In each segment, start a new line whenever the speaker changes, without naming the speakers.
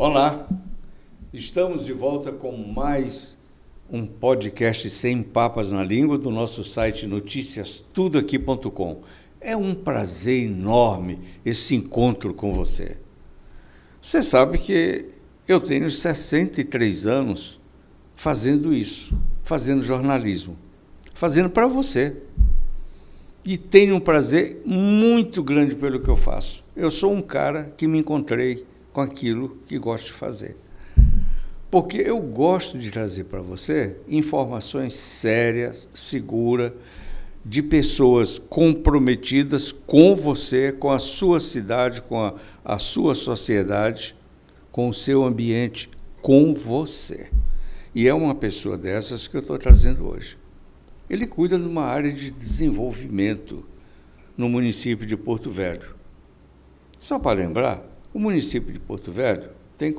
Olá, estamos de volta com mais um podcast sem papas na língua do nosso site noticiastudoaqui.com. É um prazer enorme esse encontro com você. Você sabe que eu tenho 63 anos fazendo isso, fazendo jornalismo, fazendo para você. E tenho um prazer muito grande pelo que eu faço. Eu sou um cara que me encontrei com aquilo que gosto de fazer. Porque eu gosto de trazer para você informações sérias, seguras, de pessoas comprometidas com você, com a sua cidade, com a sua sociedade, com o seu ambiente, com você. E é uma pessoa dessas que eu estou trazendo hoje. Ele cuida de uma área de desenvolvimento no município de Porto Velho. Só para lembrar, o município de Porto Velho tem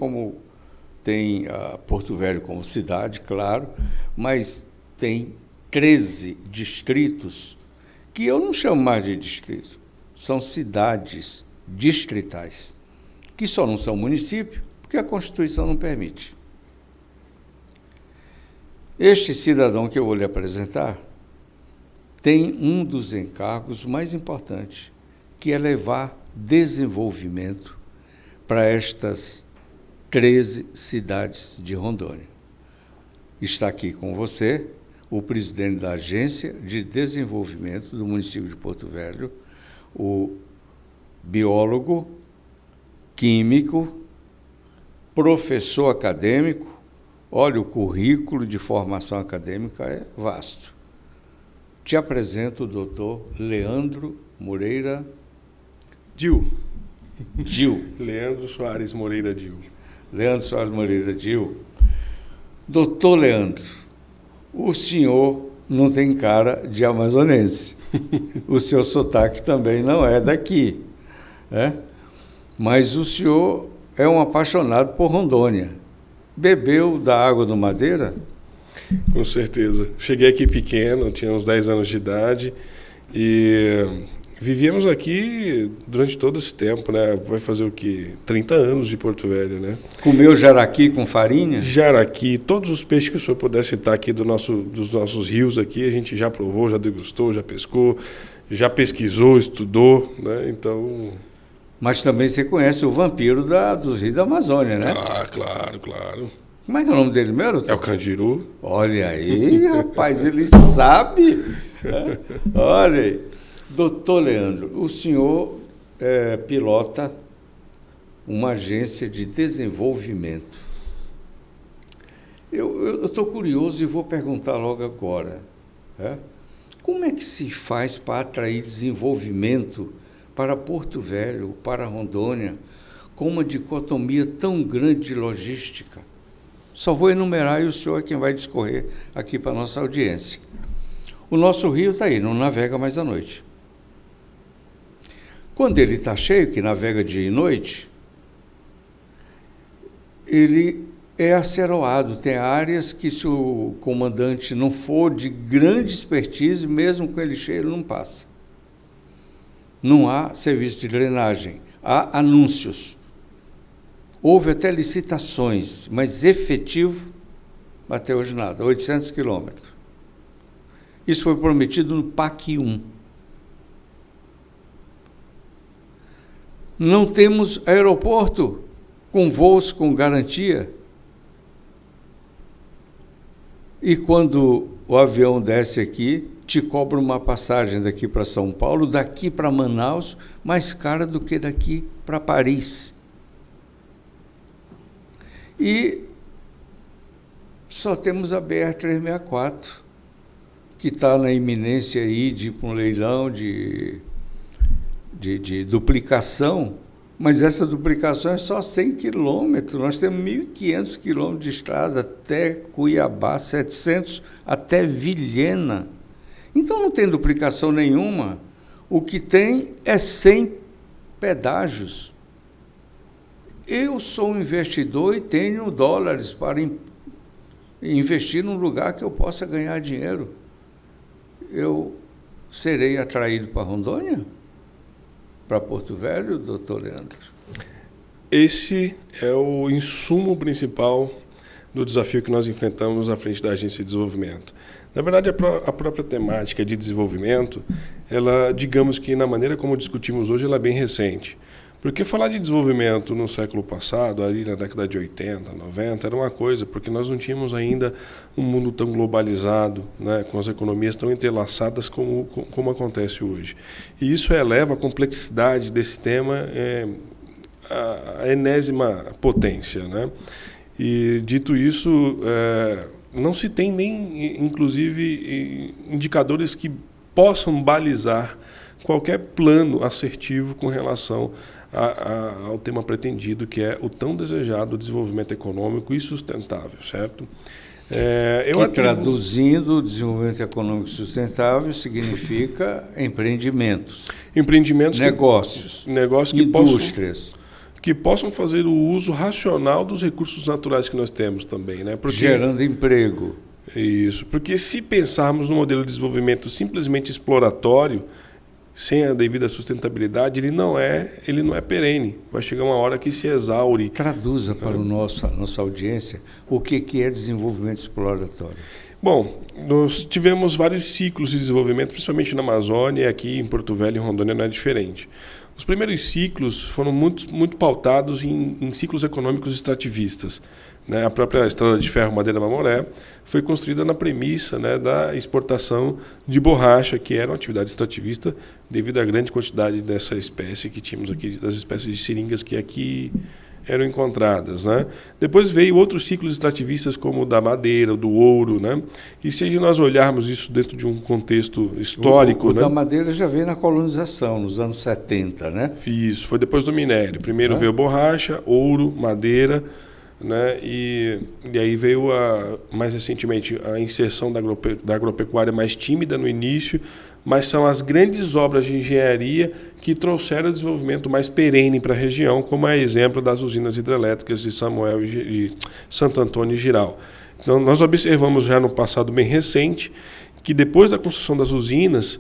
Porto Velho como cidade, claro, mas tem 13 distritos, que eu não chamo mais de distrito, são cidades distritais, que só não são município, porque a Constituição não permite. Este cidadão que eu vou lhe apresentar tem um dos encargos mais importantes, que é levar desenvolvimento para estas 13 cidades de Rondônia. Está aqui com você o presidente da Agência de Desenvolvimento do município de Porto Velho, o biólogo, químico, professor acadêmico. Olha, o currículo de formação acadêmica é vasto. Te apresento o doutor Leandro Moreira
Dil.
Leandro
Soares Moreira Dil.
Leandro Soares Moreira Dil. Doutor Leandro, o senhor não tem cara de amazonense. O seu sotaque também não é daqui, né? Mas o senhor é um apaixonado por Rondônia. Bebeu da água do Madeira?
Com certeza. Cheguei aqui pequeno, tinha uns 10 anos de idade e vivíamos aqui durante todo esse tempo, né? Vai fazer o quê? 30 anos de Porto Velho, né?
Comeu jaraqui com farinha?
Jaraqui, todos os peixes que o senhor pudesse citar aqui dos nossos rios aqui, a gente já provou, já degustou, já pescou, já pesquisou, estudou, né? Então...
Mas também você conhece o vampiro dos rios da Amazônia, né?
Ah, claro.
Como é que é o nome dele mesmo?
É o Candiru.
Olha aí, rapaz, ele sabe. Né? Olha aí. Doutor Leandro, o senhor pilota uma agência de desenvolvimento. Eu estou curioso e vou perguntar logo agora. Né? Como é que se faz para atrair desenvolvimento para Porto Velho, para Rondônia, com uma dicotomia tão grande de logística? Só vou enumerar e o senhor é quem vai discorrer aqui para a nossa audiência. O nosso rio está aí, não navega mais à noite. Quando ele está cheio, que navega dia e noite, ele é aceroado. Tem áreas que, se o comandante não for de grande expertise, mesmo com ele cheio, ele não passa. Não há serviço de drenagem, há anúncios. Houve até licitações, mas efetivo, até hoje nada, 800 quilômetros. Isso foi prometido no PAC 1. Não temos aeroporto com voos com garantia. E quando o avião desce aqui, te cobra uma passagem daqui para São Paulo, daqui para Manaus, mais cara do que daqui para Paris. E só temos a BR-364, que está na iminência aí de ir para um leilão de duplicação, mas essa duplicação é só 100 quilômetros. Nós temos 1.500 quilômetros de estrada até Cuiabá, 700 até Vilhena. Então não tem duplicação nenhuma. O que tem é 100 pedágios. Eu sou um investidor e tenho dólares para investir num lugar que eu possa ganhar dinheiro. Eu serei atraído para Rondônia? Para Porto Velho, doutor Leandro?
Esse é o insumo principal do desafio que nós enfrentamos à frente da Agência de Desenvolvimento. Na verdade, a própria temática de desenvolvimento, ela, digamos que na maneira como discutimos hoje, ela é bem recente. Porque falar de desenvolvimento no século passado, ali na década de 80, 90, era uma coisa, porque nós não tínhamos ainda um mundo tão globalizado, né, com as economias tão entrelaçadas como acontece hoje. E isso eleva a complexidade desse tema à enésima potência, né? E, dito isso, não se tem nem, inclusive, indicadores que possam balizar qualquer plano assertivo com relação ao tema pretendido, que é o tão desejado desenvolvimento econômico e sustentável, certo?
Traduzindo, desenvolvimento econômico sustentável significa empreendimentos, negócios, indústrias.
Que possam fazer o uso racional dos recursos naturais que nós temos também, né?
Gerando emprego.
Isso, porque se pensarmos no modelo de desenvolvimento simplesmente exploratório, sem a devida sustentabilidade, ele não é perene. Vai chegar uma hora que se exaure.
Traduza para a nossa audiência o que é desenvolvimento exploratório.
Bom, nós tivemos vários ciclos de desenvolvimento, principalmente na Amazônia, e aqui em Porto Velho e Rondônia não é diferente. Os primeiros ciclos foram muito pautados em ciclos econômicos extrativistas, né? A própria Estrada de Ferro Madeira-Mamoré foi construída na premissa, né, da exportação de borracha, que era uma atividade extrativista devido à grande quantidade dessa espécie que tínhamos aqui, das espécies de seringas que aqui eram encontradas, né? Depois veio outros ciclos extrativistas como o da madeira, o do ouro, né? E se nós olharmos isso dentro de um contexto histórico...
O da madeira já veio na colonização, nos anos 70, né?
Isso, foi depois do minério. Primeiro veio borracha, ouro, madeira, né? E aí veio, mais recentemente, a inserção da agropecuária mais tímida no início, mas são as grandes obras de engenharia que trouxeram o desenvolvimento mais perene para a região, como é exemplo das usinas hidrelétricas de Samuel e de Santo Antônio e Giral. Então, nós observamos já no passado bem recente que depois da construção das usinas,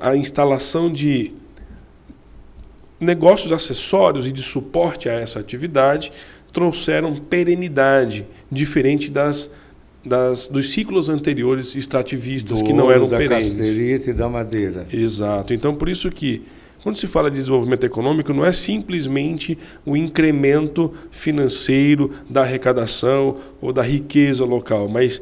a instalação de negócios acessórios e de suporte a essa atividade trouxeram perenidade, diferente dos ciclos anteriores extrativistas, que não eram perenes.
Da casterita e da madeira.
Exato. Então, por isso que, quando se fala de desenvolvimento econômico, não é simplesmente o incremento financeiro da arrecadação ou da riqueza local, mas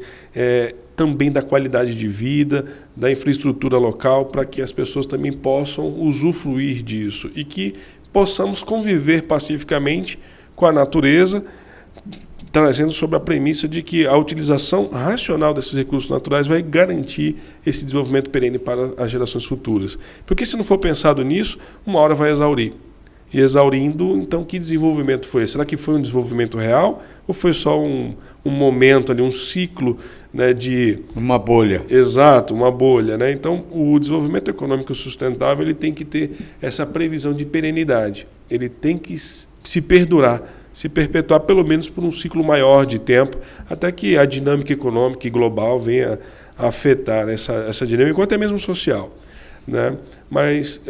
também da qualidade de vida, da infraestrutura local, para que as pessoas também possam usufruir disso e que possamos conviver pacificamente com a natureza, trazendo sobre a premissa de que a utilização racional desses recursos naturais vai garantir esse desenvolvimento perene para as gerações futuras. Porque se não for pensado nisso, uma hora vai exaurir. E exaurindo, então, que desenvolvimento foi esse? Será que foi um desenvolvimento real ou foi só um momento ali, um ciclo, né, de...
Uma bolha.
Exato, uma bolha, né? Então, o desenvolvimento econômico sustentável ele tem que ter essa previsão de perenidade. Ele tem que se perdurar, se perpetuar pelo menos por um ciclo maior de tempo, até que a dinâmica econômica e global venha a afetar essa dinâmica, ou até mesmo social, né? Mas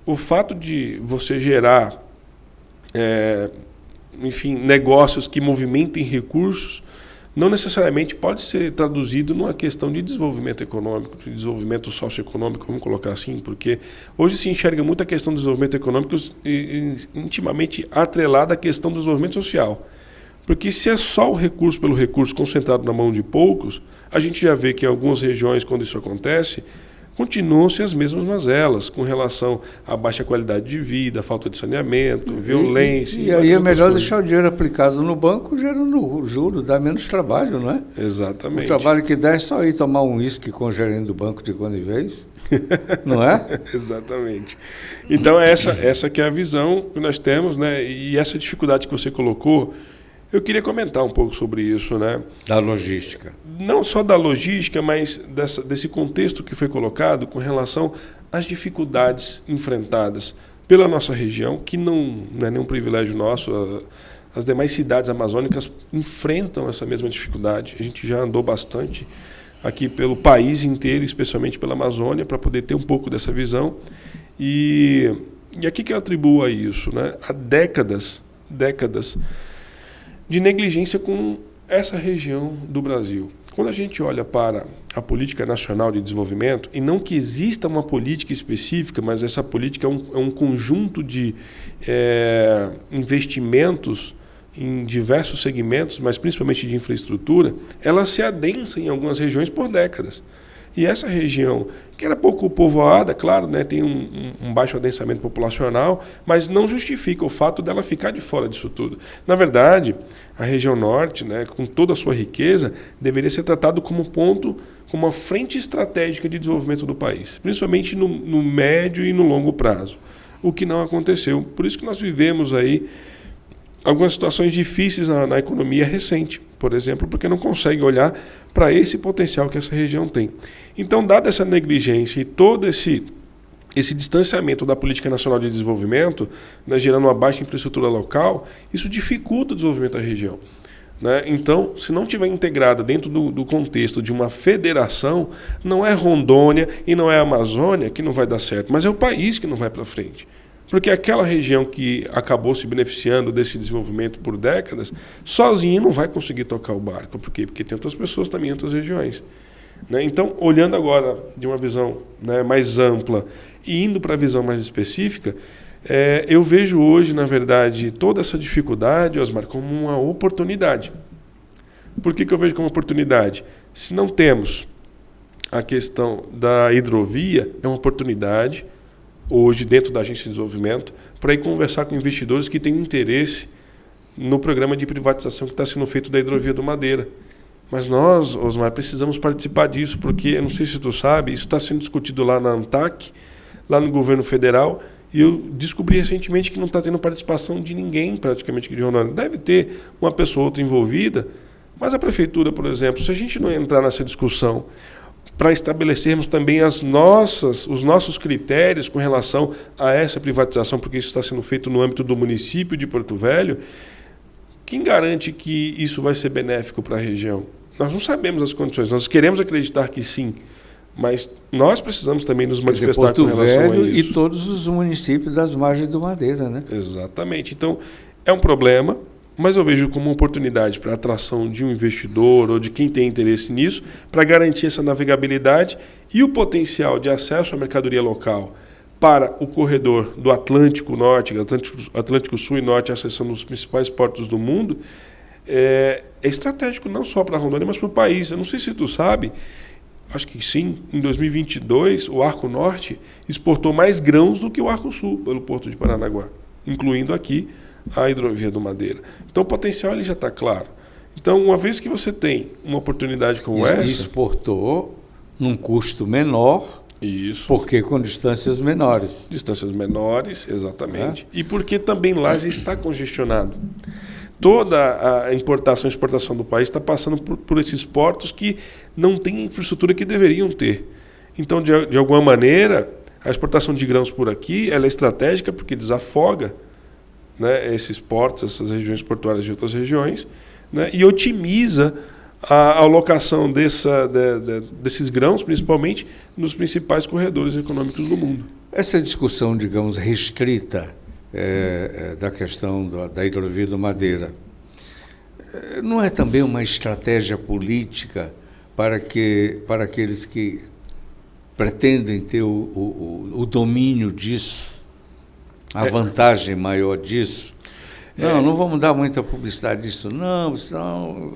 o fato de você gerar, enfim, negócios que movimentem recursos, não necessariamente pode ser traduzido numa questão de desenvolvimento econômico, de desenvolvimento socioeconômico, vamos colocar assim, porque hoje se enxerga muito a questão do desenvolvimento econômico intimamente atrelada à questão do desenvolvimento social. Porque se é só o recurso pelo recurso concentrado na mão de poucos, a gente já vê que em algumas regiões, quando isso acontece, continuam-se as mesmas mazelas com relação à baixa qualidade de vida, falta de saneamento, violência.
E aí é melhor deixar o dinheiro aplicado no banco, gerando juros, dá menos trabalho, não é?
Exatamente.
O trabalho que dá é só ir tomar um uísque com o gerente do banco de quando em vez, não é?
Exatamente. Então, essa que é a visão que nós temos, né? E essa dificuldade que você colocou, eu queria comentar um pouco sobre isso, né?
Da logística.
Não só da logística, mas desse contexto que foi colocado com relação às dificuldades enfrentadas pela nossa região, que não é nenhum privilégio nosso. As demais cidades amazônicas enfrentam essa mesma dificuldade. A gente já andou bastante aqui pelo país inteiro, especialmente pela Amazônia, para poder ter um pouco dessa visão. E E a que eu atribuo a isso? Né? Há décadas de negligência com essa região do Brasil. Quando a gente olha para a política nacional de desenvolvimento, e não que exista uma política específica, mas essa política é um conjunto de investimentos em diversos segmentos, mas principalmente de infraestrutura, ela se adensa em algumas regiões por décadas. E essa região, que era pouco povoada, claro, né, tem um baixo adensamento populacional, mas não justifica o fato dela ficar de fora disso tudo. Na verdade, a região norte, né, com toda a sua riqueza, deveria ser tratado como ponto, como uma frente estratégica de desenvolvimento do país, principalmente no médio e no longo prazo, o que não aconteceu. Por isso que nós vivemos aí algumas situações difíceis na economia recente, por exemplo, porque não consegue olhar para esse potencial que essa região tem. Então, dada essa negligência e todo esse distanciamento da política nacional de desenvolvimento, né, gerando uma baixa infraestrutura local, isso dificulta o desenvolvimento da região. Né? Então, se não estiver integrada dentro do contexto de uma federação, não é Rondônia e não é a Amazônia que não vai dar certo, mas é o país que não vai para frente. Porque aquela região que acabou se beneficiando desse desenvolvimento por décadas, sozinha não vai conseguir tocar o barco. Por quê? Porque tem outras pessoas também em outras regiões. Né? Então, olhando agora de uma visão, né, mais ampla e indo para a visão mais específica, eu vejo hoje, na verdade, toda essa dificuldade, Osmar, como uma oportunidade. Por que eu vejo como oportunidade? Se não temos a questão da hidrovia, é uma oportunidade hoje dentro da Agência de Desenvolvimento, para ir conversar com investidores que têm interesse no programa de privatização que está sendo feito da hidrovia do Madeira. Mas nós, Osmar, precisamos participar disso, porque, eu não sei se tu sabe, isso está sendo discutido lá na ANTAC, lá no governo federal, e eu descobri recentemente que não está tendo participação de ninguém, praticamente, de Rondônia. Deve ter uma pessoa ou outra envolvida, mas a prefeitura, por exemplo, se a gente não entrar nessa discussão para estabelecermos também os nossos critérios com relação a essa privatização, porque isso está sendo feito no âmbito do município de Porto Velho, quem garante que isso vai ser benéfico para a região? Nós não sabemos as condições, nós queremos acreditar que sim, mas nós precisamos também nos manifestar com relação a isso.
E todos os municípios das margens do Madeira, né?
Exatamente. Então, é um problema, mas eu vejo como uma oportunidade para a atração de um investidor ou de quem tem interesse nisso, para garantir essa navegabilidade e o potencial de acesso à mercadoria local para o corredor do Atlântico Norte, Atlântico Sul e Norte, acessando os principais portos do mundo, é estratégico não só para a Rondônia, mas para o país. Eu não sei se tu sabe, acho que sim, em 2022 o Arco Norte exportou mais grãos do que o Arco Sul pelo Porto de Paranaguá, incluindo aqui a hidrovia do Madeira. Então o potencial ele já está claro. Então, uma vez que você tem uma oportunidade como essa...
Exportou num custo menor,
isso,
porque com distâncias menores.
Distâncias menores, exatamente. E porque também lá já está congestionado. Toda a importação e exportação do país está passando por esses portos que não têm a infraestrutura que deveriam ter. Então, de alguma maneira, a exportação de grãos por aqui ela é estratégica porque desafoga, né, esses portos, essas regiões portuárias de outras regiões, né, e otimiza a alocação desses grãos, principalmente nos principais corredores econômicos do mundo.
Essa discussão, digamos, restrita da questão da hidrovia do Madeira, não é também uma estratégia política para aqueles que pretendem ter o domínio disso, a vantagem maior disso? Não vamos dar muita publicidade disso, não, senão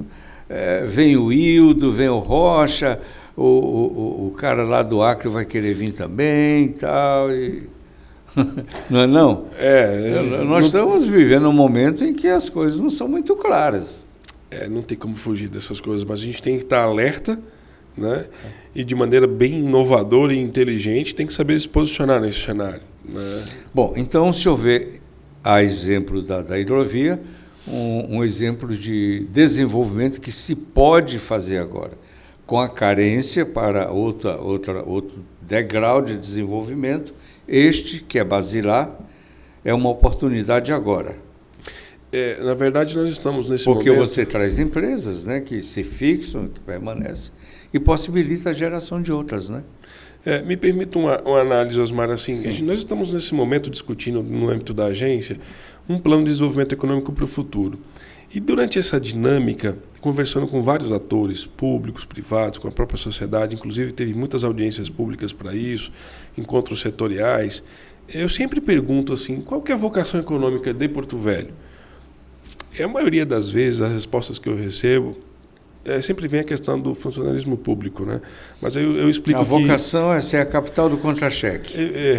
vem o Hildo, vem o Rocha, o cara lá do Acre vai querer vir também, tal, e não é não? Nós estamos vivendo um momento em que as coisas não são muito claras.
Não tem como fugir dessas coisas, mas a gente tem que estar alerta, né? E de maneira bem inovadora e inteligente, tem que saber se posicionar nesse cenário. Né?
Bom, então, se houver, a exemplo da hidrovia, um exemplo de desenvolvimento que se pode fazer agora, com a carência para outro degrau de desenvolvimento, este, que é basilar, é uma oportunidade agora.
Na verdade, nós estamos nesse
Porque
momento...
você traz empresas, né, que se fixam, que permanecem, e possibilita a geração de outras, né?
Me permita uma análise, Osmar. Assim, nós estamos nesse momento discutindo, no âmbito da agência, um plano de desenvolvimento econômico para o futuro. E durante essa dinâmica, conversando com vários atores, públicos, privados, com a própria sociedade, inclusive teve muitas audiências públicas para isso, encontros setoriais, eu sempre pergunto assim, qual que é a vocação econômica de Porto Velho? A maioria das vezes, as respostas que eu recebo, sempre vem a questão do funcionalismo público, né? Mas eu explico
que... A vocação é ser a capital do contra-cheque.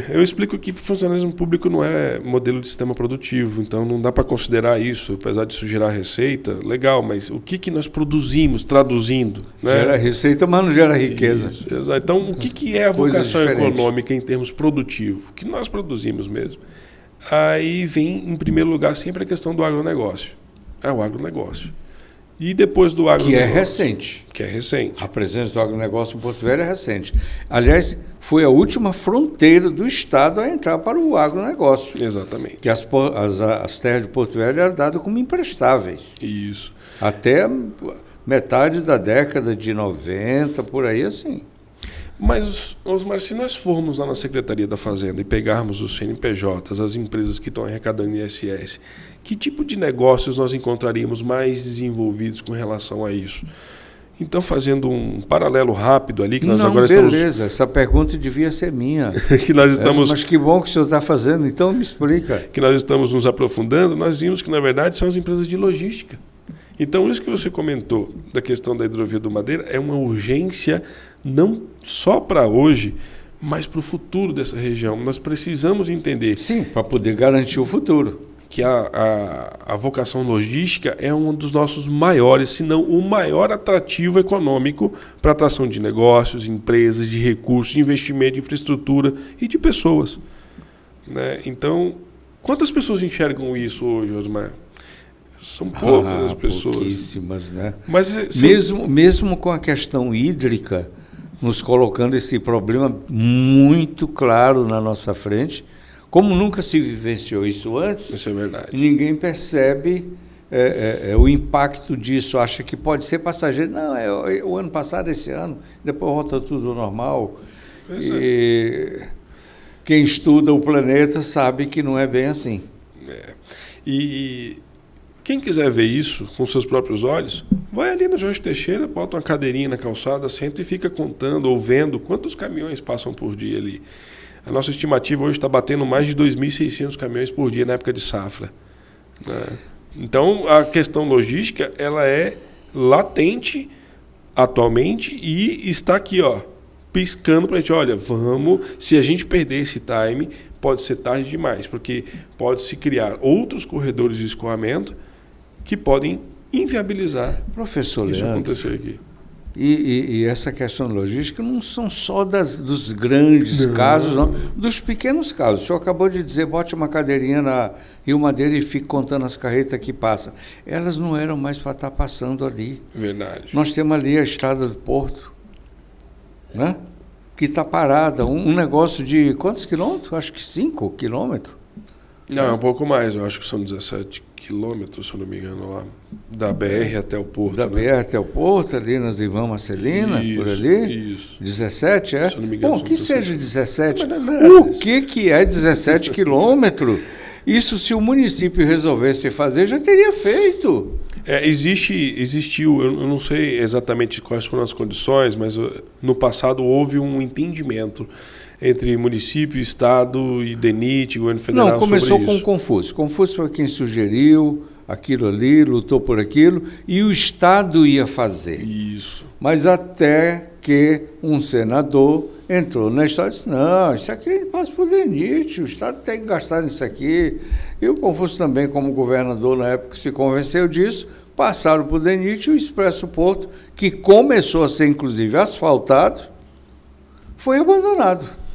Eu explico que funcionalismo público não é modelo de sistema produtivo, então não dá para considerar isso, apesar disso gerar receita, legal, mas o que nós produzimos, traduzindo? Né?
Gera receita, mas não gera riqueza.
Isso, exato. Então, o que é a vocação econômica em termos produtivos? O que nós produzimos mesmo? Aí vem, em primeiro lugar, sempre a questão do agronegócio. É o agronegócio. E depois do agronegócio.
Que é recente.
Que é recente.
A presença do agronegócio em Porto Velho é recente. Aliás, foi a última fronteira do Estado a entrar para o agronegócio.
Exatamente.
Que as terras de Porto Velho eram dadas como imprestáveis.
Isso.
Até metade da década de 90, por aí assim.
Mas, Osmar, se nós formos lá na Secretaria da Fazenda e pegarmos os CNPJs, as empresas que estão arrecadando ISS, que tipo de negócios nós encontraríamos mais desenvolvidos com relação a isso? Então, fazendo um paralelo rápido ali, que nós agora estamos...
Beleza, essa pergunta devia ser minha.
que nós estamos...
Mas que bom que o senhor está fazendo, então me explica.
Que nós estamos nos aprofundando, nós vimos que, na verdade, são as empresas de logística. Então, isso que você comentou da questão da hidrovia do Madeira é uma urgência não só para hoje, mas para o futuro dessa região. Nós precisamos entender...
Sim, para poder garantir o futuro.
Que a vocação logística é um dos nossos maiores, se não o maior atrativo econômico para a atração de negócios, empresas, de recursos, de investimento, de infraestrutura e de pessoas. Né? Então, quantas pessoas enxergam isso hoje, Osmar? São poucas as pessoas.
Pouquíssimas, né?
Mas,
mesmo com a questão hídrica, nos colocando esse problema muito claro na nossa frente, como nunca se vivenciou isso antes,
isso é verdade.
Ninguém percebe o impacto disso, acha que pode ser passageiro. Não, o ano passado, esse ano, depois volta tudo normal. Quem estuda o planeta sabe que não é bem assim.
E quem quiser ver isso com seus próprios olhos, vai ali na Jorge Teixeira, bota uma cadeirinha na calçada, senta e fica contando ou vendo quantos caminhões passam por dia ali. A nossa estimativa hoje está batendo mais de 2.600 caminhões por dia na época de safra. Né? Então, a questão logística ela é latente atualmente e está aqui, piscando para a gente, olha, se a gente perder esse time, pode ser tarde demais, porque pode-se criar outros corredores de escoamento que podem inviabilizar
Professor
isso
Leandro,
acontecer aqui.
E essa questão logística não são só dos grandes casos, não, dos pequenos casos. O senhor acabou de dizer, bote uma cadeirinha na Rio Madeira e fique contando as carretas que passam. Elas não eram mais para estar passando ali.
Verdade.
Nós temos ali a estrada do Porto, né? Que está parada. Um negócio de quantos quilômetros? Acho que 5 quilômetros.
Não, é um pouco mais. Eu acho que são 17 quilômetros, se eu não me engano, lá. Da BR até o Porto.
Da BR até o Porto, ali nas Irmãs Marcelina, por ali.
Isso.
17, é?
Se eu não me engano,
bom, que seja 17.
Mas não é nada.
O que é 17 quilômetros? Isso, se o município resolvesse fazer, já teria feito.
Existiu, eu não sei exatamente quais foram as condições, mas no passado houve um entendimento entre município, estado e DENIT, governo federal.
Não, começou
sobre
com
isso.
o Confúcio. Confúcio foi quem sugeriu aquilo ali, lutou por aquilo, e o Estado ia fazer.
Isso.
Mas até que um senador entrou na história e disse, não, isso aqui passa por DENIT, o Estado tem que gastar nisso aqui. E o Confúcio também, como governador na época, se convenceu disso, passaram por DENIT e o Expresso Porto, que começou a ser inclusive asfaltado, foi abandonado.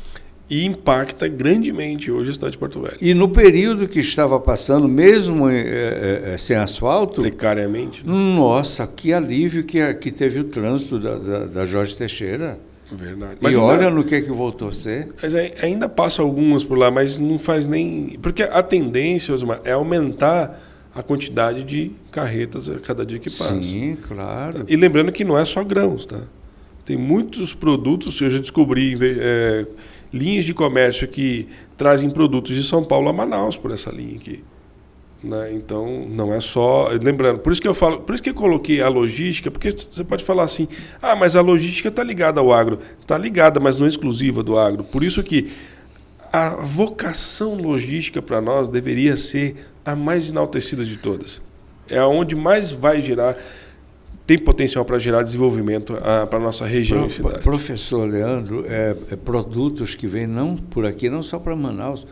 E impacta grandemente hoje a cidade de Porto Velho.
E no período que estava passando, mesmo sem asfalto...
Precariamente. Né?
Nossa, que alívio que teve o trânsito da Jorge Teixeira.
Verdade.
Mas olha no que voltou a ser.
Mas ainda passa algumas por lá, mas não faz nem... Porque a tendência, Osmar, é aumentar a quantidade de carretas a cada dia que passa.
Sim, claro.
E lembrando que não é só grãos, tá? Tem muitos produtos, eu já descobri linhas de comércio que trazem produtos de São Paulo a Manaus por essa linha aqui. Né? Então, não é só... Lembrando, por isso que eu coloquei a logística, porque você pode falar assim, mas a logística está ligada ao agro. Está ligada, mas não é exclusiva do agro. Por isso que a vocação logística para nós deveria ser a mais enaltecida de todas. É onde mais vai gerar, tem potencial para gerar desenvolvimento para a nossa região e cidade.
Professor Leandro, produtos que vêm não por aqui, não só para Manaus,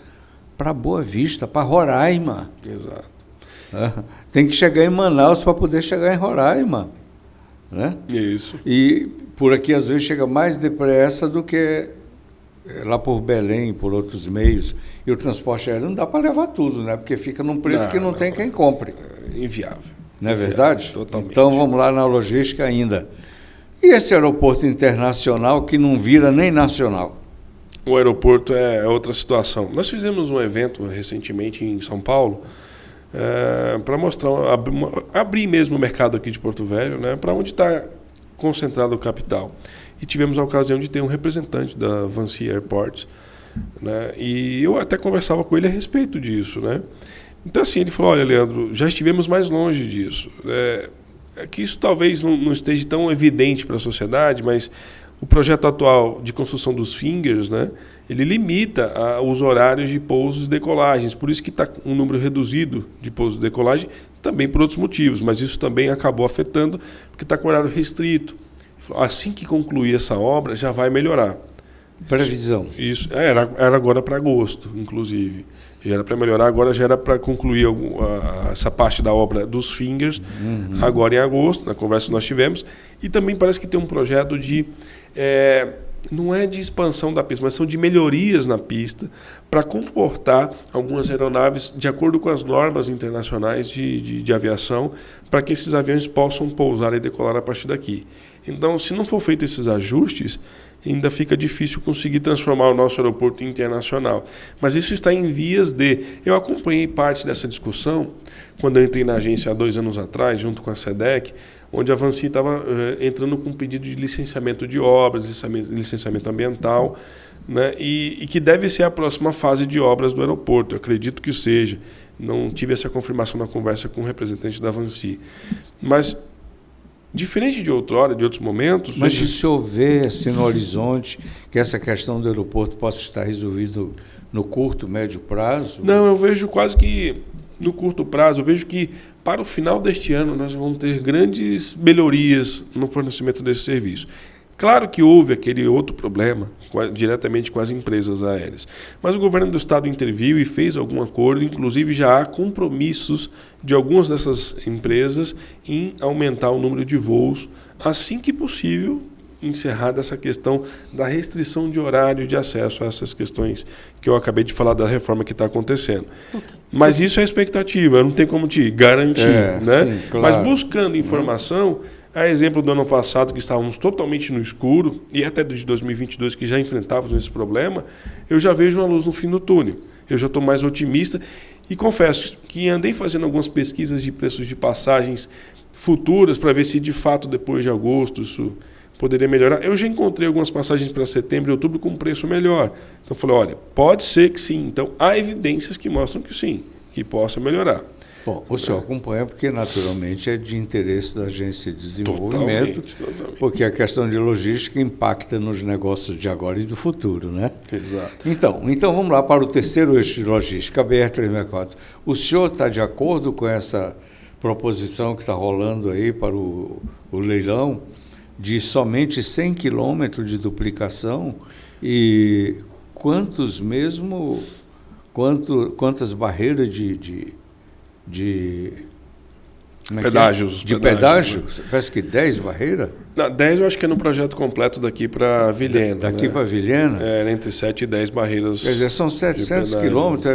para Boa Vista, para Roraima.
Exato.
Tem que chegar em Manaus para poder chegar em Roraima. Né?
Isso.
E por aqui, às vezes, chega mais depressa do que lá por Belém, por outros meios. E o transporte aéreo não dá para levar tudo, né? Porque fica num preço que não tem quem compre.
É inviável.
Não é verdade?
Totalmente.
Então, vamos lá na logística ainda. E esse aeroporto internacional que não vira nem nacional?
O aeroporto é outra situação. Nós fizemos um evento recentemente em São Paulo para mostrar, abrir mesmo o mercado aqui de Porto Velho, né, para onde está concentrado o capital. E tivemos a ocasião de ter um representante da VINCI Airports, né, e eu até conversava com ele a respeito disso. Né. Então, assim, ele falou, olha, Leandro, já estivemos mais longe disso. Que isso talvez não esteja tão evidente para a sociedade, mas o projeto atual de construção dos fingers, né, ele limita os horários de pousos e decolagens. Por isso que está um número reduzido de pousos e decolagem, também por outros motivos, mas isso também acabou afetando, porque está com horário restrito. Assim que concluir essa obra, já vai melhorar.
Previsão.
Isso era agora para agosto, inclusive. Já era para melhorar, agora já era para concluir essa parte da obra dos fingers, agora em agosto, na conversa que nós tivemos. E também parece que tem um projeto de... não é de expansão da pista, mas são de melhorias na pista para comportar algumas aeronaves de acordo com as normas internacionais de aviação, para que esses aviões possam pousar e decolar a partir daqui. Então, se não for feito esses ajustes, ainda fica difícil conseguir transformar o nosso aeroporto internacional. Mas isso está em vias de... Eu acompanhei parte dessa discussão quando eu entrei na agência há 2 anos atrás, junto com a SEDEC, onde a VINCI estava entrando com um pedido de licenciamento de obras, licenciamento ambiental, né, e que deve ser a próxima fase de obras do aeroporto. Eu acredito que seja. Não tive essa confirmação na conversa com o representante da VINCI. Mas... diferente de outrora, de outros momentos...
Mas se o senhor vê assim, no horizonte que essa questão do aeroporto possa estar resolvida no curto, médio prazo?
Não, eu vejo quase que no curto prazo. Eu vejo que para o final deste ano nós vamos ter grandes melhorias no fornecimento desse serviço. Claro que houve aquele outro problema diretamente com as empresas aéreas. Mas o governo do estado interviu e fez algum acordo, inclusive já há compromissos de algumas dessas empresas em aumentar o número de voos assim que possível, encerrada essa questão da restrição de horário de acesso a essas questões que eu acabei de falar da reforma que está acontecendo. Mas isso é expectativa, não tem como te garantir. Né?
Sim, claro.
Mas buscando informação... A exemplo do ano passado, que estávamos totalmente no escuro, e até de 2022, que já enfrentávamos esse problema, eu já vejo uma luz no fim do túnel. Eu já estou mais otimista e confesso que andei fazendo algumas pesquisas de preços de passagens futuras para ver se, de fato, depois de agosto, isso poderia melhorar. Eu já encontrei algumas passagens para setembro e outubro com um preço melhor. Então, eu falei, olha, pode ser que sim. Então, há evidências que mostram que sim, que possa melhorar.
Bom, o senhor acompanha porque, naturalmente, é de interesse da Agência de Desenvolvimento, totalmente. Porque a questão de logística impacta nos negócios de agora e do futuro, né?
Exato.
Então vamos lá para o terceiro eixo de logística, BR-364. O senhor está de acordo com essa proposição que está rolando aí para o leilão de somente 100 quilômetros de duplicação e quantas barreiras de
pedágios.
De pedágio? Parece que 10 barreiras?
Não, 10 eu acho que é no projeto completo daqui para Vilhena.
Daqui para Vilhena?
Entre 7 e 10 barreiras.
Quer dizer, são 700 quilômetros,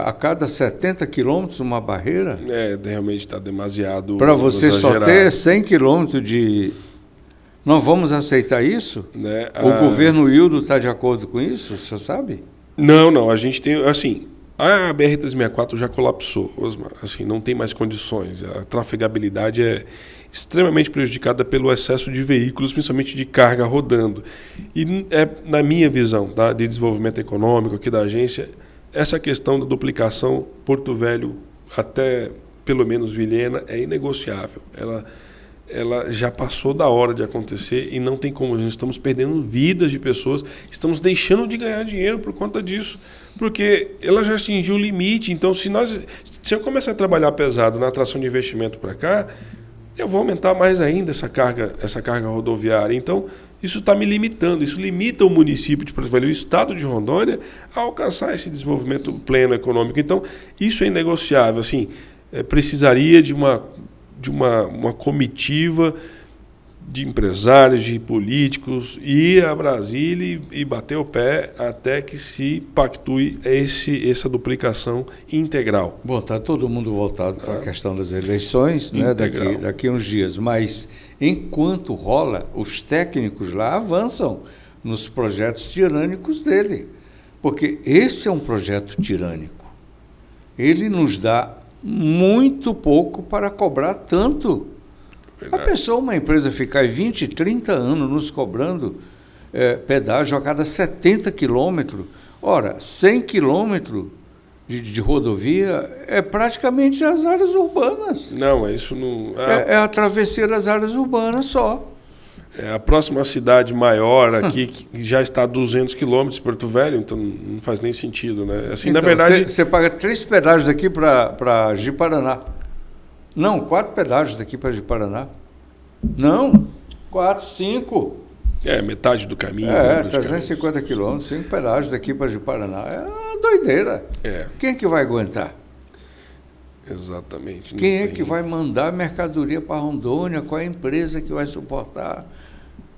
a cada 70 quilômetros uma barreira?
Realmente está demasiado.
Para você só ter 100 quilômetros de... Nós vamos aceitar isso?
Né?
O governo Hildo está de acordo com isso, o senhor sabe?
Não, a gente tem, assim... A BR-364 já colapsou, Osmar. Assim, não tem mais condições. A trafegabilidade é extremamente prejudicada pelo excesso de veículos, principalmente de carga rodando. E na minha visão, tá, de desenvolvimento econômico aqui da agência, essa questão da duplicação Porto Velho até pelo menos Vilhena é inegociável. Ela já passou da hora de acontecer e não tem como. Nós estamos perdendo vidas de pessoas, estamos deixando de ganhar dinheiro por conta disso, porque ela já atingiu o limite. Então, se eu começar a trabalhar pesado na atração de investimento para cá, eu vou aumentar mais ainda essa carga rodoviária. Então, isso está me limitando, isso limita o município de Porto Velho, o estado de Rondônia, a alcançar esse desenvolvimento pleno econômico. Então, isso é inegociável. Assim, precisaria de uma comitiva de empresários, de políticos, ir a Brasília e bater o pé até que se pactue essa duplicação integral.
Bom, está todo mundo voltado para a questão das eleições, né, daqui a uns dias, mas enquanto rola, os técnicos lá avançam nos projetos tirânicos dele, porque esse é um projeto tirânico. Ele nos dá muito pouco para cobrar tanto. A pessoa, uma empresa ficar 20, 30 anos nos cobrando pedágio a cada 70 quilômetros, ora, 100 quilômetros de rodovia é praticamente as áreas urbanas.
Não, isso não...
É a travessia das áreas urbanas só.
A próxima cidade maior aqui, que já está a 200 quilômetros de Porto Velho, então não faz nem sentido, né? Assim,
então,
na verdade...
Você paga 3 pedágios daqui para Ji-Paraná. Não, 4 pedágios daqui para Ji-Paraná. Não, 4, 5.
Metade do caminho.
350 quilômetros, 5 pedágios daqui para Ji-Paraná. É uma doideira. Quem é que vai aguentar?
Exatamente.
Quem é que vai mandar mercadoria para Rondônia? Qual é a empresa que vai suportar?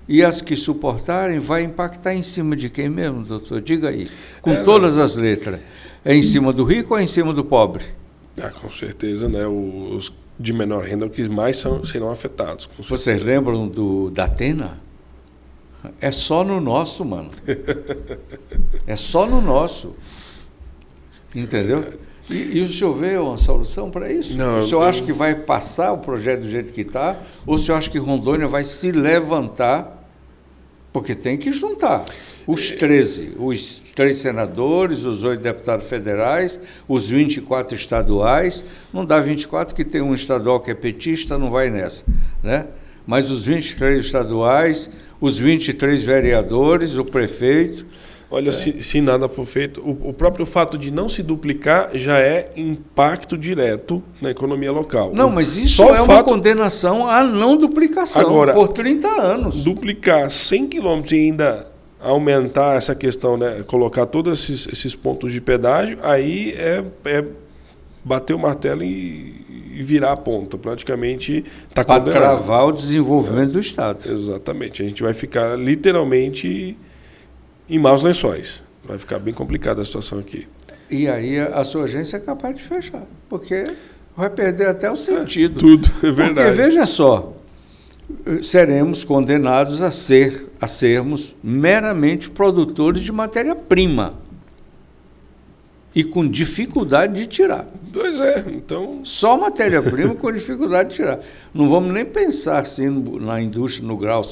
E as que suportarem vai impactar em cima de quem mesmo, doutor? Diga aí. Com todas as letras. É em cima do rico ou é em cima do pobre?
Com certeza, né? Os de menor renda, que mais serão afetados.
Vocês lembram da Atena? É só no nosso, mano. É só no nosso. Entendeu? E o senhor vê uma solução para isso?
Não,
o senhor acha que vai passar o projeto do jeito que está? Ou o senhor acha que Rondônia vai se levantar? Porque tem que juntar os 13, os 3 senadores, os 8 deputados federais, os 24 estaduais. Não dá 24 que tem um estadual que é petista, não vai nessa, né? Mas os 23 estaduais, os 23 vereadores, o prefeito...
Olha, se nada for feito, o próprio fato de não se duplicar já é impacto direto na economia local.
Não, mas isso é uma condenação à não duplicação. Agora, por 30 anos.
Duplicar 100 quilômetros e ainda aumentar essa questão, né, colocar todos esses pontos de pedágio, aí é bater o martelo e virar a ponta. Praticamente está condenado.
Para travar o desenvolvimento do Estado.
Exatamente. A gente vai ficar literalmente... em maus lençóis. Vai ficar bem complicada a situação aqui.
E aí a sua agência é capaz de fechar, porque vai perder até o sentido.
Tudo, é verdade.
Porque, veja só, seremos condenados a sermos meramente produtores de matéria-prima e com dificuldade de tirar.
Pois é, então...
Só matéria-prima com dificuldade de tirar. Não vamos nem pensar assim na indústria no grau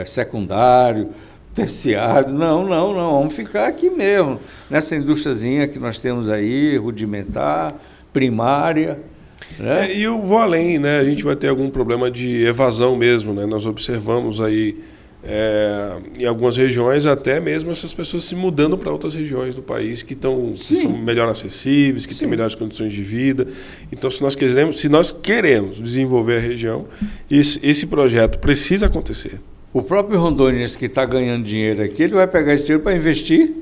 secundário, terciário, não, vamos ficar aqui mesmo, nessa indústriazinha que nós temos aí, rudimentar, primária, né?
E eu vou além, né? A gente vai ter algum problema de evasão mesmo, né? Nós observamos aí em algumas regiões até mesmo essas pessoas se mudando para outras regiões do país que são melhor acessíveis, que têm melhores condições de vida. Então, se nós queremos desenvolver a região, esse projeto precisa acontecer.
O próprio rondoniense que está ganhando dinheiro aqui, ele vai pegar esse dinheiro para investir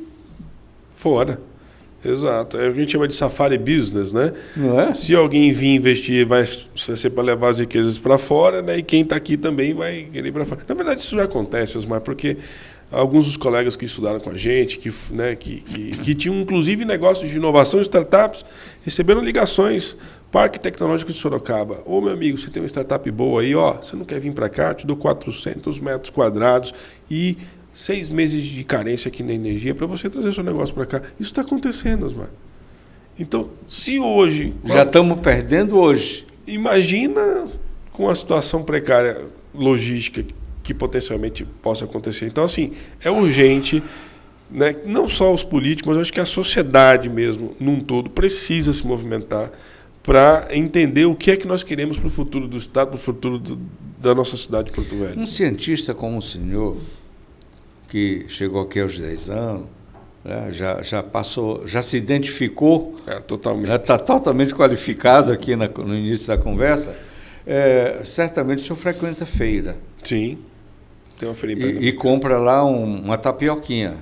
fora. Exato. A gente chama de safari business, né?
Não é?
Se alguém vir investir, vai ser para levar as riquezas para fora, né? E quem está aqui também vai querer ir para fora. Na verdade, isso já acontece, Osmar, porque alguns dos colegas que estudaram com a gente, que tinham inclusive negócios de inovação e startups, receberam ligações. Parque Tecnológico de Sorocaba. Ô, meu amigo, você tem uma startup boa aí, ó, você não quer vir para cá? Eu te dou 400 metros quadrados e 6 meses de carência aqui na energia para você trazer seu negócio para cá. Isso está acontecendo, Osmar. Então, se hoje...
Já estamos perdendo hoje.
Imagina com a situação precária logística que potencialmente possa acontecer. Então, assim, é urgente, né? Não só os políticos, mas eu acho que a sociedade mesmo, num todo, precisa se movimentar para entender o que é que nós queremos para o futuro do Estado, para o futuro da nossa cidade de Porto Velho.
Um cientista como o senhor, que chegou aqui aos 10 anos, né, já passou, já se identificou,
Totalmente.
Está totalmente qualificado aqui no início da conversa, certamente o senhor frequenta feira.
Sim. Tem uma feirinha
e compra lá uma tapioquinha.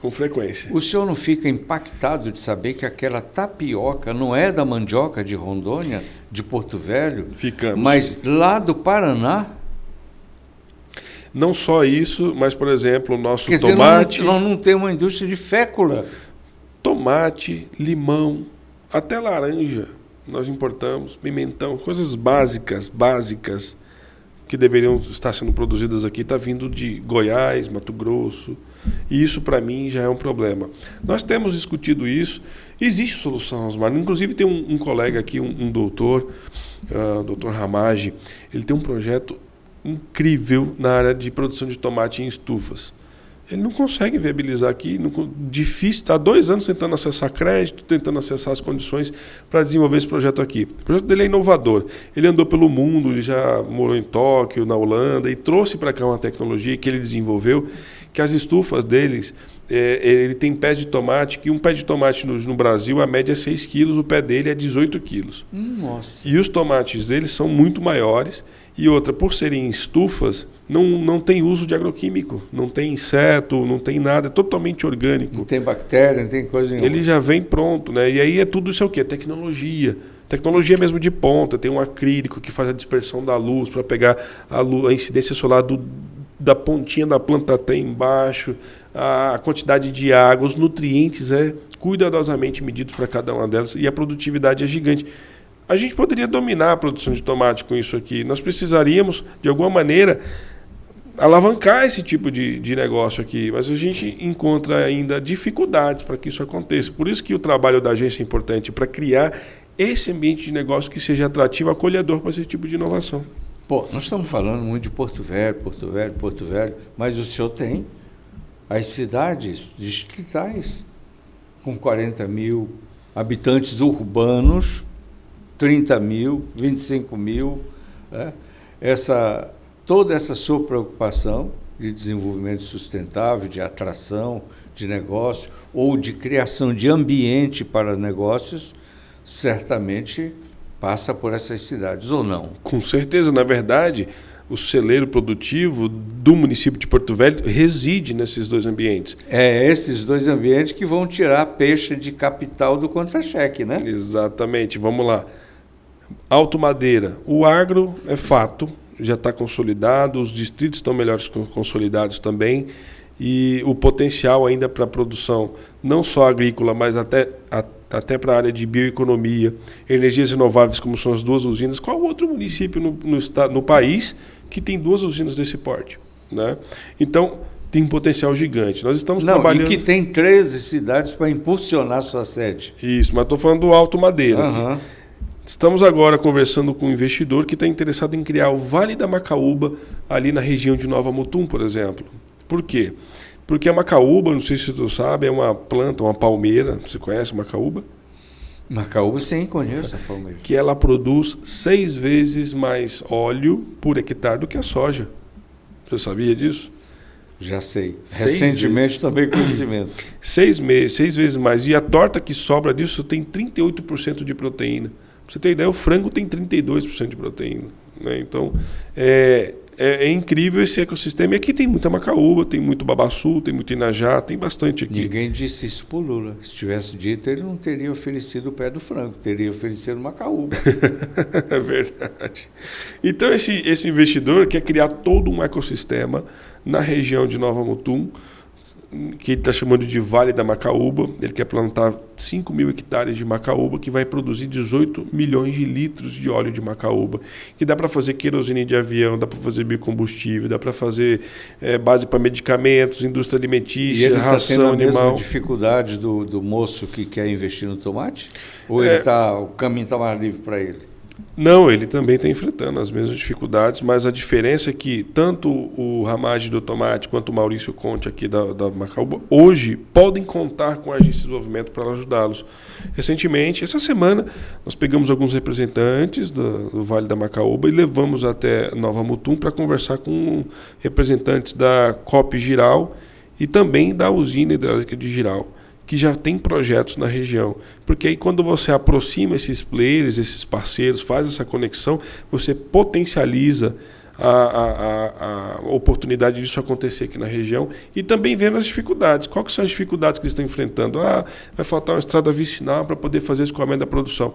Com frequência.
O senhor não fica impactado de saber que aquela tapioca não é da mandioca de Rondônia, de Porto Velho,
Ficamos.
mas lá do Paraná?
Não só isso, mas, por exemplo, o nosso
Quer
tomate...
dizer, nós não temos uma indústria de fécula.
Tomate, limão, até laranja nós importamos, pimentão, coisas básicas, que deveriam estar sendo produzidas aqui, está vindo de Goiás, Mato Grosso, e isso para mim já é um problema. Nós temos discutido isso, existe solução, Osmar. Inclusive tem um colega aqui, um doutor, doutor Ramage, ele tem um projeto incrível na área de produção de tomate em estufas. Ele não consegue viabilizar aqui, difícil, está há 2 anos tentando acessar crédito, tentando acessar as condições para desenvolver esse projeto aqui. O projeto dele é inovador. Ele andou pelo mundo, ele já morou em Tóquio, na Holanda, e trouxe para cá uma tecnologia que ele desenvolveu, que as estufas deles, ele tem pés de tomate, que um pé de tomate no Brasil, a média é 6 quilos, o pé dele é 18 quilos.
Nossa.
E os tomates deles são muito maiores, e outra, por serem estufas, não tem uso de agroquímico, não tem inseto, não tem nada, é totalmente orgânico.
Não tem bactéria, não tem coisa nenhuma.
Ele já vem pronto, né? E aí tudo isso é o quê? Tecnologia. Tecnologia mesmo de ponta, tem um acrílico que faz a dispersão da luz para pegar a incidência solar da pontinha da planta até embaixo, a quantidade de água, os nutrientes cuidadosamente medidos para cada uma delas, e a produtividade é gigante. A gente poderia dominar a produção de tomate com isso aqui. Nós precisaríamos, de alguma maneira, alavancar esse tipo de negócio aqui, mas a gente encontra ainda dificuldades para que isso aconteça. Por isso que o trabalho da agência é importante, para criar esse ambiente de negócio que seja atrativo, acolhedor para esse tipo de inovação.
Pô, nós estamos falando muito de Porto Velho, mas o senhor tem as cidades distritais com 40 mil habitantes urbanos, 30 mil, 25 mil, né? Toda essa sua preocupação de desenvolvimento sustentável, de atração de negócio ou de criação de ambiente para negócios, certamente passa por essas cidades, ou não?
Com certeza. Na verdade, o celeiro produtivo do município de Porto Velho reside nesses 2 ambientes.
É esses 2 ambientes que vão tirar a peixe de capital do contra-cheque, né?
Exatamente. Vamos lá. Alto Madeira. O agro é fato, já está consolidado, os distritos estão melhores consolidados também, e o potencial ainda para a produção, não só agrícola, mas até para a área de bioeconomia, energias renováveis, como são as 2 usinas. Qual outro município no país que tem 2 usinas desse porte, né? Então, tem um potencial gigante. Nós estamos trabalhando...
E que tem 13 cidades para impulsionar sua sede.
Isso, mas estou falando do Alto Madeira.
Uhum.
Estamos agora conversando com um investidor que está interessado em criar o Vale da Macaúba, ali na região de Nova Mutum, por exemplo. Por quê? Porque a macaúba, não sei se você sabe, é uma planta, uma palmeira. Você conhece a macaúba?
Macaúba, sim, conheço a palmeira.
Que ela produz 6 vezes mais óleo por hectare do que a soja. Você sabia disso?
Já sei. Recentemente também conhecimento.
6 vezes mais. E a torta que sobra disso tem 38% de proteína. Pra você ter ideia, o frango tem 32% de proteína, né? Então, é incrível esse ecossistema. E aqui tem muita macaúba, tem muito babaçu, tem muito inajá, tem bastante aqui.
Ninguém disse isso pro Lula. Se tivesse dito, ele não teria oferecido o pé do frango, teria oferecido macaúba.
É verdade. Então, esse investidor quer criar todo um ecossistema na região de Nova Mutum, que ele está chamando de Vale da Macaúba. Ele quer plantar 5 mil hectares de macaúba, que vai produzir 18 milhões de litros de óleo de macaúba, que dá para fazer querosene de avião, dá para fazer biocombustível, dá para fazer base para medicamentos, indústria alimentícia, ração animal. E ele está tendo a mesma
dificuldade do moço que quer investir no tomate? Ou o caminho está mais livre para ele?
Não, ele também está enfrentando as mesmas dificuldades, mas a diferença é que tanto o Ramage do tomate quanto o Maurício Conte aqui da Macaúba hoje podem contar com a agência de desenvolvimento para ajudá-los. Recentemente, essa semana, nós pegamos alguns representantes do Vale da Macaúba e levamos até Nova Mutum para conversar com representantes da COP Giral e também da usina hidrelétrica de Giral, que já tem projetos na região. Porque aí quando você aproxima esses players, esses parceiros, faz essa conexão, você potencializa a oportunidade disso acontecer aqui na região e também vendo as dificuldades. Quais que são as dificuldades que eles estão enfrentando? Vai faltar uma estrada vicinal para poder fazer escoamento da produção.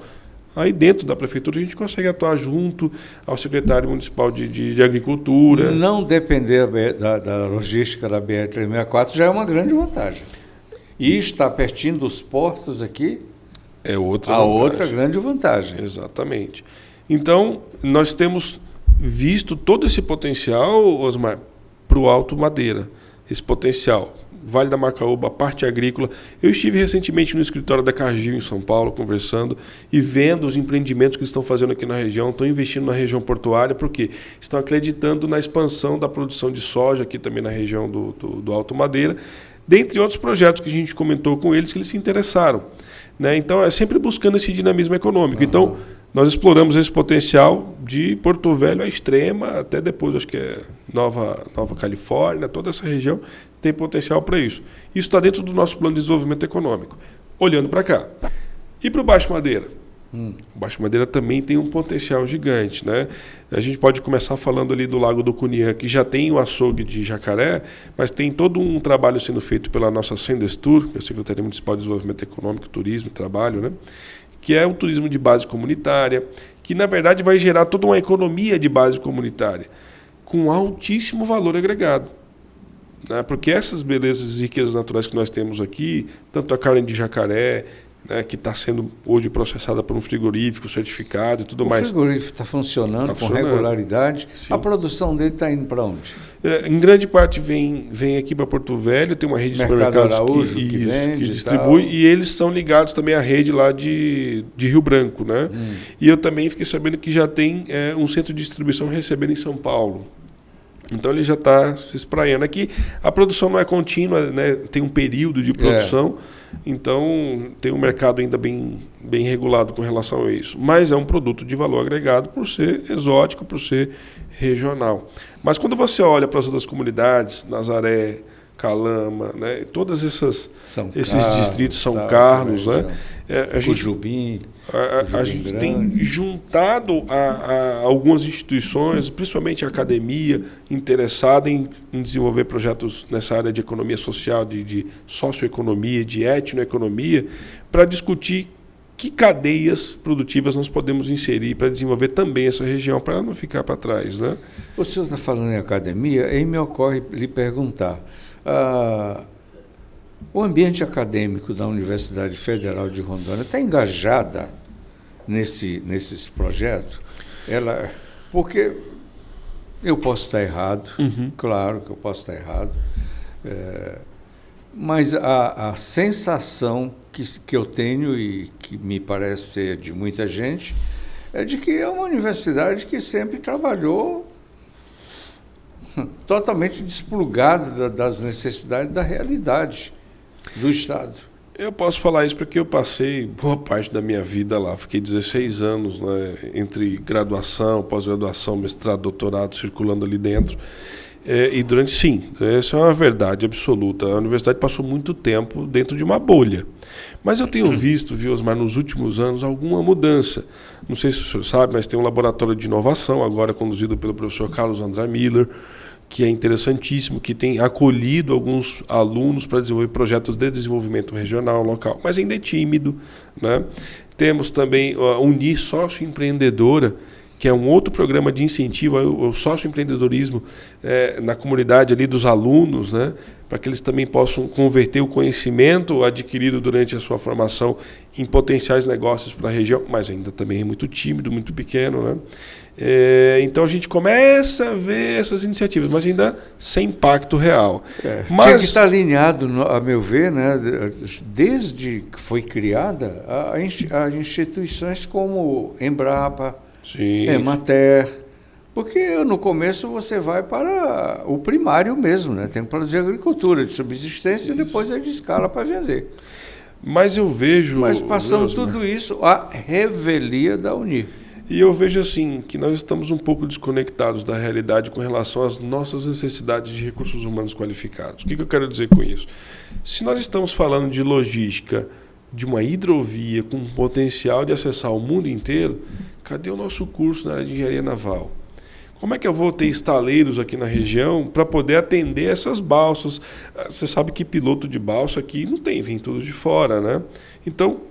Aí dentro da prefeitura a gente consegue atuar junto ao secretário municipal de agricultura.
Não depender da logística da BR-364 já é uma grande vantagem. E estar pertinho dos portos aqui
é outra
grande vantagem.
Exatamente. Então, nós temos visto todo esse potencial, Osmar, para o Alto Madeira. Esse potencial. Vale da Macaúba, a parte agrícola. Eu estive recentemente no escritório da Cargill, em São Paulo, conversando e vendo os empreendimentos que estão fazendo aqui na região. Estão investindo na região portuária, porque estão acreditando na expansão da produção de soja aqui também na região do Alto Madeira, dentre outros projetos que a gente comentou com eles que eles se interessaram. Né? Então, é sempre buscando esse dinamismo econômico. Então, nós exploramos esse potencial de Porto Velho à Extrema, até depois, acho que é Nova Califórnia, toda essa região tem potencial para isso. Isso está dentro do nosso plano de desenvolvimento econômico. Olhando para cá. E para o Baixo Madeira? O Baixo Madeira também tem um potencial gigante, né? A gente pode começar falando ali do Lago do Cunhã, que já tem o açougue de jacaré, mas tem todo um trabalho sendo feito pela nossa Sendestur, que é a Secretaria Municipal de Desenvolvimento Econômico, Turismo e Trabalho, né? Que é o turismo de base comunitária, que na verdade vai gerar toda uma economia de base comunitária, com altíssimo valor agregado. Né? Porque essas belezas e riquezas naturais que nós temos aqui, tanto a carne de jacaré, né, que está sendo hoje processada por um frigorífico certificado e tudo mais.
O frigorífico está funcionando com regularidade. Sim. A produção dele está indo para onde?
Em grande parte vem aqui para Porto Velho, tem uma rede de supermercados que distribui, e eles são ligados também à rede lá de Rio Branco. Né? E eu também fiquei sabendo que já tem um centro de distribuição recebendo em São Paulo. Então ele já está se espraiando. Aqui a produção não é contínua, né? Tem um período de produção, então tem um mercado ainda bem regulado com relação a isso. Mas é um produto de valor agregado por ser exótico, por ser regional. Mas quando você olha para as outras comunidades, Nazaré, Calama, né? Todas esses distritos, São Carlos, né? A gente tem juntado a algumas instituições, principalmente a academia, interessada em desenvolver projetos nessa área de economia social, de socioeconomia, de etnoeconomia, para discutir que cadeias produtivas nós podemos inserir para desenvolver também essa região, para não ficar para trás. Né?
O senhor está falando em academia, aí me ocorre lhe perguntar. O ambiente acadêmico da Universidade Federal de Rondônia está engajada nesses projetos? Porque eu posso estar errado, claro que eu posso estar errado, mas a sensação que eu tenho e que me parece ser de muita gente é de que é uma universidade que sempre trabalhou totalmente desplugada das necessidades da realidade do Estado.
Eu posso falar isso porque eu passei boa parte da minha vida lá. Fiquei 16 anos, né, entre graduação, pós-graduação, mestrado, doutorado, circulando ali dentro. E sim, essa é uma verdade absoluta. A universidade passou muito tempo dentro de uma bolha. Mas eu tenho visto, Osmar, nos últimos anos, alguma mudança. Não sei se o senhor sabe, mas tem um laboratório de inovação, agora conduzido pelo professor Carlos André Miller, que é interessantíssimo, que tem acolhido alguns alunos para desenvolver projetos de desenvolvimento regional, local, mas ainda é tímido. Né? Temos também a Unir Sócio Empreendedora, que é um outro programa de incentivo ao sócio-empreendedorismo na comunidade ali dos alunos, né? Para que eles também possam converter o conhecimento adquirido durante a sua formação em potenciais negócios para a região, mas ainda também é muito tímido, muito pequeno, né? Então a gente começa a ver essas iniciativas, mas ainda sem impacto real. Mas
tinha que estar alinhado, a meu ver, né, desde que foi criada, a instituições como Embrapa,
sim,
Emater, porque no começo você vai para o primário mesmo, né? Tem que produzir agricultura de subsistência e depois é de escala para vender.
Mas eu vejo...
Mas passando tudo isso, a revelia da Unir.
E eu vejo assim, que nós estamos um pouco desconectados da realidade com relação às nossas necessidades de recursos humanos qualificados. O que eu quero dizer com isso? Se nós estamos falando de logística, de uma hidrovia com potencial de acessar o mundo inteiro, cadê o nosso curso na área de engenharia naval? Como é que eu vou ter estaleiros aqui na região para poder atender essas balsas? Você sabe que piloto de balsa aqui não tem, vem tudo de fora, né? Então,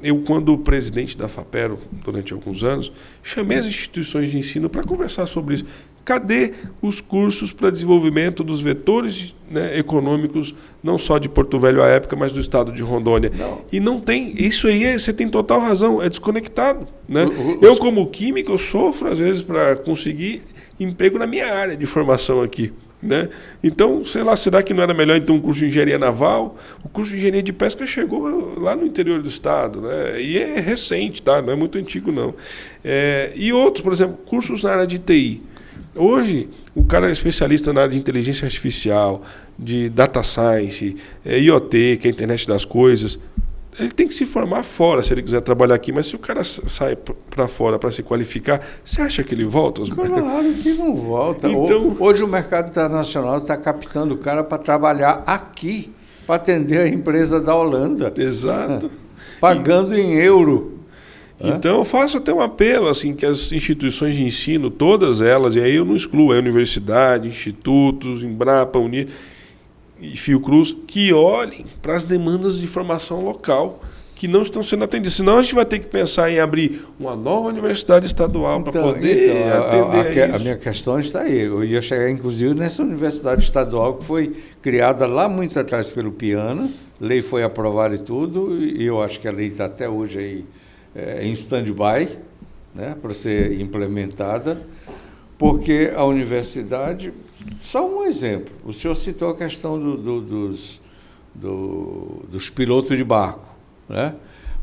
eu, quando presidente da FAPERO, durante alguns anos, chamei as instituições de ensino para conversar sobre isso. Cadê os cursos para desenvolvimento dos vetores, né, econômicos, não só de Porto Velho à época, mas do estado de Rondônia? Não. E não tem. Isso aí você tem total razão, é desconectado. Né? Eu, como químico, eu sofro, às vezes, para conseguir emprego na minha área de formação aqui. Né? Então, sei lá, será que não era melhor então um curso de engenharia naval? O curso de engenharia de pesca chegou lá no interior do estado, né? E é recente, tá? Não é muito antigo, não. E outros, por exemplo, cursos na área de TI. Hoje, o cara é especialista na área de inteligência artificial, de data science, IoT, que é a internet das coisas. Ele tem que se formar fora se ele quiser trabalhar aqui, mas se o cara sai para fora para se qualificar, você acha que ele volta?
Claro que não volta.
Então,
hoje o mercado internacional está captando o cara para trabalhar aqui, para atender a empresa da Holanda.
Exato.
Pagando em euro.
Então eu faço até um apelo assim, que as instituições de ensino, todas elas, e aí eu não excluo a universidade, institutos, Embrapa, Unir e Fiocruz, que olhem para as demandas de formação local que não estão sendo atendidas. Senão a gente vai ter que pensar em abrir uma nova universidade estadual para poder atender
a minha questão está aí. Eu ia chegar, inclusive, nessa universidade estadual que foi criada lá muito atrás pelo Piana. A lei foi aprovada e tudo, e eu acho que a lei está até hoje aí em stand-by, né, para ser implementada, porque a universidade... Só um exemplo. O senhor citou a questão dos pilotos de barco, né?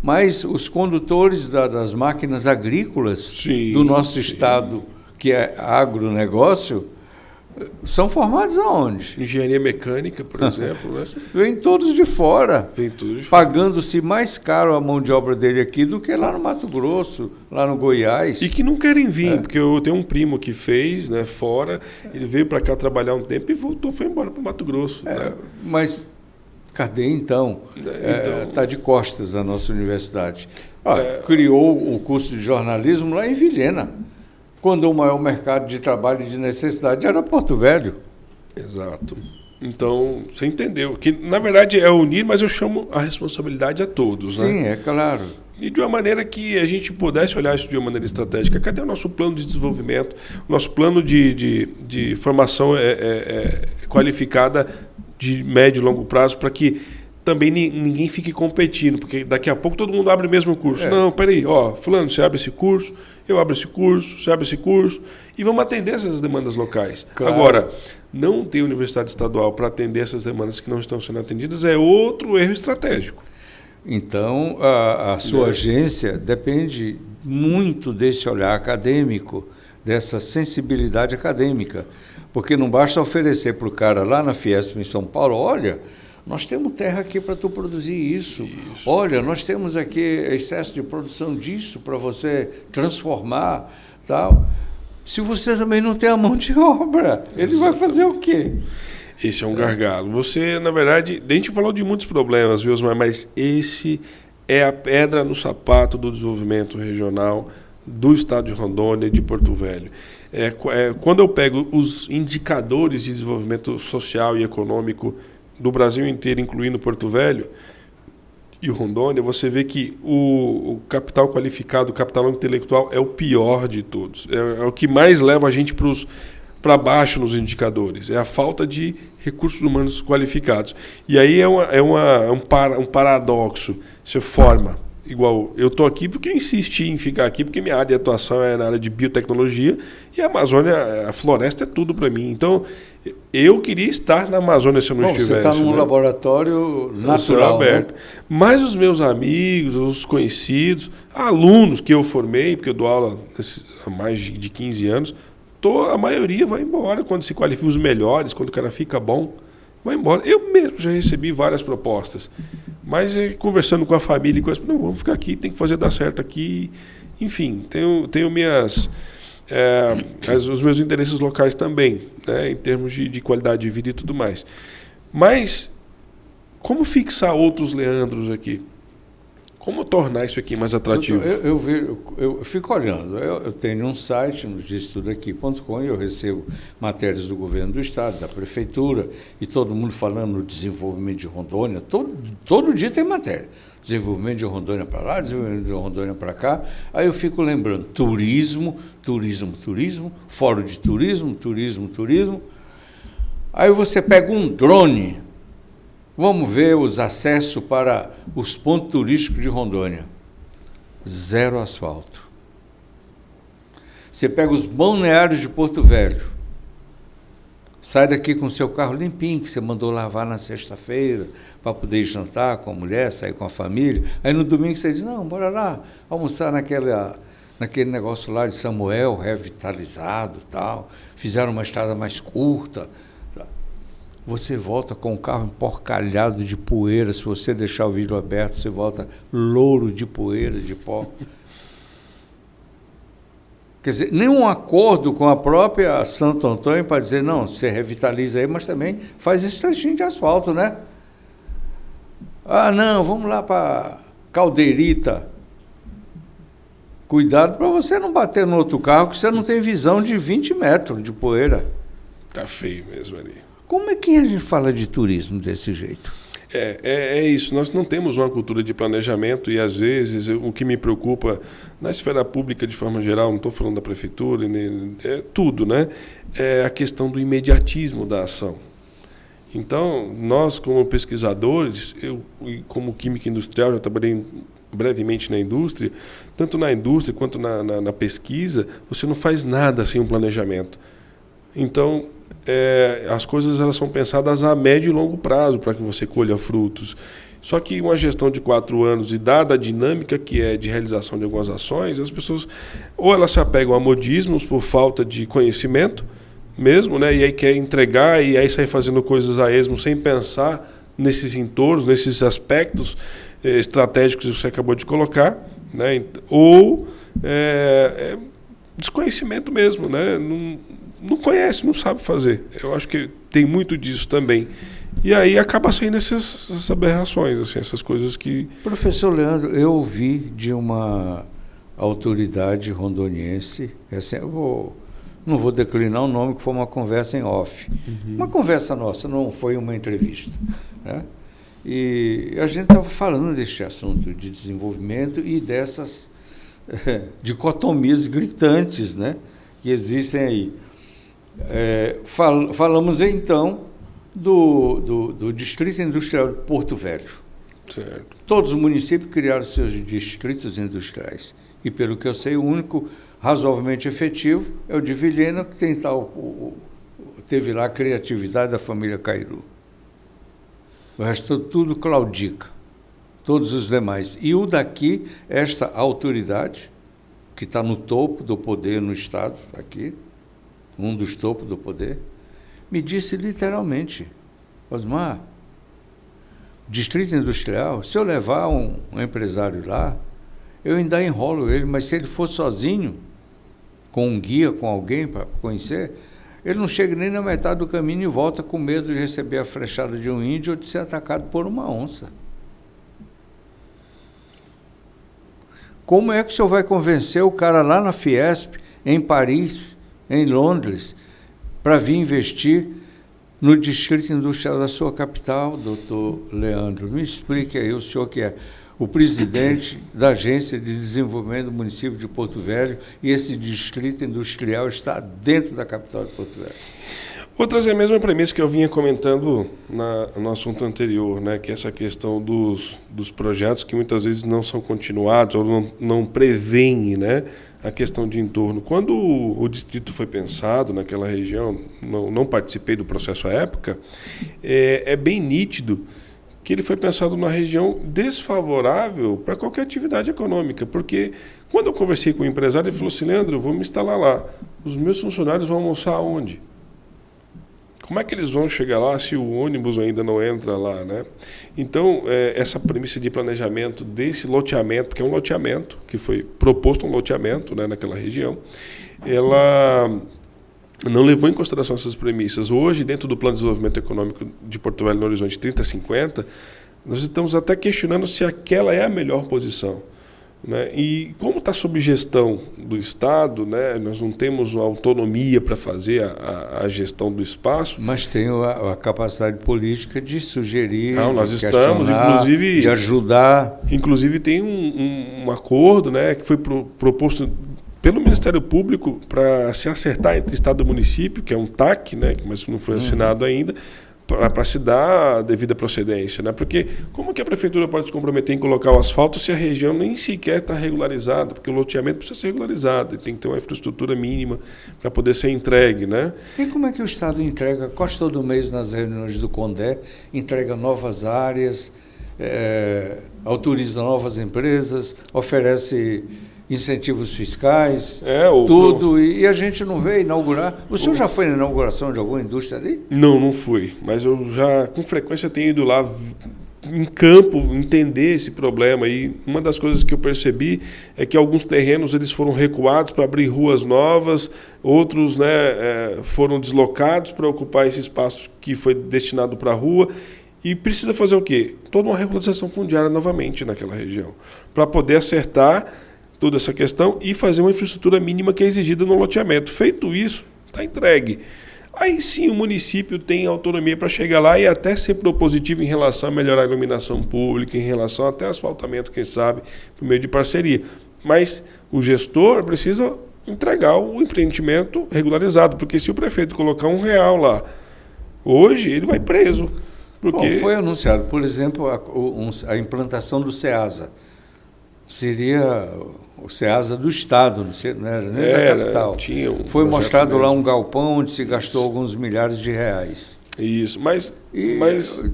Mas os condutores das máquinas agrícolas do nosso estado, que é agronegócio, são formados aonde?
Engenharia mecânica, por exemplo. Né?
Vêm todos de fora.
Vem todos de fora.
Pagando-se mais caro a mão de obra dele aqui do que lá no Mato Grosso, lá no Goiás.
E que não querem vir, porque eu tenho um primo que fez, né, fora, ele veio para cá trabalhar um tempo e voltou, foi embora para o Mato Grosso. Né?
Mas cadê então? Está de costas a nossa universidade. Criou o curso de jornalismo lá em Vilhena, quando o maior mercado de trabalho e de necessidade era Porto Velho.
Exato. Então, você entendeu. Que, na verdade, é unir, mas eu chamo a responsabilidade a todos.
Sim,
né?
É claro.
E de uma maneira que a gente pudesse olhar isso de uma maneira estratégica. Cadê o nosso plano de desenvolvimento, o nosso plano de formação qualificada de médio e longo prazo, para que também ninguém fique competindo, porque daqui a pouco todo mundo abre o mesmo curso. Não, peraí, fulano, você abre esse curso, eu abro esse curso, você abre esse curso, e vamos atender essas demandas locais. Claro. Agora, não ter universidade estadual para atender essas demandas que não estão sendo atendidas é outro erro estratégico.
Então, a sua agência depende muito desse olhar acadêmico, dessa sensibilidade acadêmica, porque não basta oferecer para o cara lá na Fiesp em São Paulo, olha, nós temos terra aqui para tu produzir isso. Olha, nós temos aqui excesso de produção disso para você transformar, tal. Se você também não tem a mão de obra, ele vai fazer o quê?
Esse é um gargalo. Você, na verdade, a gente falou de muitos problemas, viu, Osmar, mas esse é a pedra no sapato do desenvolvimento regional do estado de Rondônia e de Porto Velho. Quando eu pego os indicadores de desenvolvimento social e econômico do Brasil inteiro, incluindo Porto Velho, e Rondônia, você vê que o capital qualificado, o capital intelectual é o pior de todos. É o que mais leva a gente para baixo nos indicadores. É a falta de recursos humanos qualificados. E aí um paradoxo. Você forma. Igual, eu estou aqui porque eu insisti em ficar aqui, porque minha área de atuação é na área de biotecnologia e a Amazônia, a floresta é tudo para mim. Então, eu queria estar na Amazônia se eu não estivesse.
Você está num laboratório natural,
aberto. Né? Mas os meus amigos, os conhecidos, alunos que eu formei, porque eu dou aula há mais de 15 anos, a maioria vai embora quando se qualifica, os melhores, quando o cara fica bom, vai embora. Eu mesmo já recebi várias propostas. Mas conversando com a família e coisas, não, vamos ficar aqui, tem que fazer dar certo aqui. Enfim, tenho os meus interesses locais também, né, em termos de qualidade de vida e tudo mais. Mas como fixar outros Leandros aqui? Como tornar isso aqui mais atrativo?
Eu fico olhando. Eu tenho um site, no estudoaqui.com, e eu recebo matérias do governo do estado, da prefeitura, e todo mundo falando no desenvolvimento de Rondônia. Todo dia tem matéria. Desenvolvimento de Rondônia para lá, desenvolvimento de Rondônia para cá. Aí eu fico lembrando, turismo, fórum de turismo. Aí você pega um drone. Vamos ver os acessos para os pontos turísticos de Rondônia. 0 asfalto. Você pega os balneários de Porto Velho. Sai daqui com o seu carro limpinho, que você mandou lavar na sexta-feira, para poder jantar com a mulher, sair com a família. Aí no domingo você diz, não, bora lá, almoçar naquele negócio lá de Samuel, revitalizado e tal. Fizeram uma estrada mais curta. Você volta com o carro emporcalhado de poeira. Se você deixar o vidro aberto, você volta louro de poeira, de pó. Quer dizer, nenhum acordo com a própria Santo Antônio para dizer, não, você revitaliza aí, mas também faz esse trechinho de asfalto, né? Ah, não, vamos lá para Caldeirita. Cuidado para você não bater no outro carro, que você não tem visão de 20 metros de poeira.
Tá feio mesmo ali.
Como é que a gente fala de turismo desse jeito?
É isso. Nós não temos uma cultura de planejamento e, às vezes, o que me preocupa na esfera pública, de forma geral, não estou falando da prefeitura, é tudo, né? É a questão do imediatismo da ação. Então, nós, como pesquisadores, eu, como química industrial, já trabalhei brevemente na indústria, tanto na indústria quanto na pesquisa, você não faz nada sem um planejamento. Então, as coisas elas são pensadas a médio e longo prazo para que você colha frutos. Só que uma gestão de 4 anos e dada a dinâmica que é de realização de algumas ações, as pessoas ou elas se apegam a modismos por falta de conhecimento mesmo, né? E aí quer entregar e aí sai fazendo coisas a esmo sem pensar nesses entornos, nesses aspectos estratégicos que você acabou de colocar, né? Ou desconhecimento mesmo, né? Não conhece, não sabe fazer. Eu acho que tem muito disso também. E aí acaba saindo essas aberrações, assim, essas coisas que...
Professor Leandro, eu ouvi de uma autoridade rondoniense, não vou declinar o nome, que foi uma conversa em off. Uhum. Uma conversa nossa, não foi uma entrevista, né? E a gente estava falando deste assunto de desenvolvimento e dessas dicotomias gritantes, né, que existem aí. Falamos então do Distrito Industrial de Porto Velho.
Certo.
Todos os municípios criaram seus distritos industriais. E, pelo que eu sei, o único razoavelmente efetivo é o de Vilhena, que teve lá a criatividade da família Cairu. O resto tudo claudica, todos os demais. E o daqui, esta autoridade, que está no topo do poder no Estado, aqui, um dos topos do poder, me disse literalmente, Osmar, Distrito Industrial, se eu levar um empresário lá, eu ainda enrolo ele, mas se ele for sozinho, com um guia, com alguém para conhecer, ele não chega nem na metade do caminho e volta com medo de receber a flechada de um índio ou de ser atacado por uma onça. Como é que o senhor vai convencer o cara lá na Fiesp, em Paris, em Londres, para vir investir no Distrito Industrial da sua capital, doutor Leandro. Me explique aí, o senhor que é o presidente da Agência de Desenvolvimento do município de Porto Velho, e esse Distrito Industrial está dentro da capital de Porto Velho.
Vou trazer a mesma premissa que eu vinha comentando no assunto anterior, né, que é essa questão dos projetos que muitas vezes não são continuados ou não prevêem, né, a questão de entorno. Quando o distrito foi pensado naquela região, não participei do processo à época, é bem nítido que ele foi pensado numa região desfavorável para qualquer atividade econômica, porque quando eu conversei com o empresário, ele falou assim: Leandro, eu vou me instalar lá, os meus funcionários vão almoçar onde? Como é que eles vão chegar lá se o ônibus ainda não entra lá, né? Então, essa premissa de planejamento desse loteamento, porque é um loteamento, que foi proposto um loteamento, né, naquela região, ela não levou em consideração essas premissas. Hoje, dentro do Plano de Desenvolvimento Econômico de Porto Velho no Horizonte 3050, nós estamos até questionando se aquela é a melhor posição, né? E como está sob gestão do Estado, né, nós não temos autonomia para fazer a gestão do espaço.
Mas tem a capacidade política de sugerir,
nós
de
estamos, inclusive,
de ajudar.
Inclusive tem um acordo, né, que foi proposto pelo Ministério Público para se acertar entre Estado e município, que é um TAC, né, mas não foi assinado ainda, para se dar a devida procedência, né? Porque como que a prefeitura pode se comprometer em colocar o asfalto se a região nem sequer está regularizada? Porque o loteamento precisa ser regularizado e tem que ter uma infraestrutura mínima para poder ser entregue, né?
E como é que o Estado entrega? Quase todo mês nas reuniões do CONDE, entrega novas áreas, autoriza novas empresas, oferece incentivos fiscais, tudo, e a gente não vê inaugurar. O senhor já foi na inauguração de alguma indústria ali?
Não fui, mas eu já com frequência tenho ido lá em campo entender esse problema, e uma das coisas que eu percebi é que alguns terrenos eles foram recuados para abrir ruas novas, outros, né, foram deslocados para ocupar esse espaço que foi destinado para a rua. E precisa fazer o quê? Toda uma regularização fundiária novamente naquela região, para poder acertar toda essa questão e fazer uma infraestrutura mínima que é exigida no loteamento. Feito isso, está entregue. Aí sim o município tem autonomia para chegar lá e até ser propositivo em relação a melhorar a iluminação pública, em relação até asfaltamento, quem sabe, por meio de parceria. Mas o gestor precisa entregar o empreendimento regularizado, porque se o prefeito colocar R$1 lá, hoje ele vai preso. Porque...
Bom, foi anunciado, por exemplo, a implantação do SEASA. Seria o SEASA do Estado, não era nem da capital. Foi mostrado mesmo lá um galpão onde se gastou alguns milhares de reais.
Isso, mas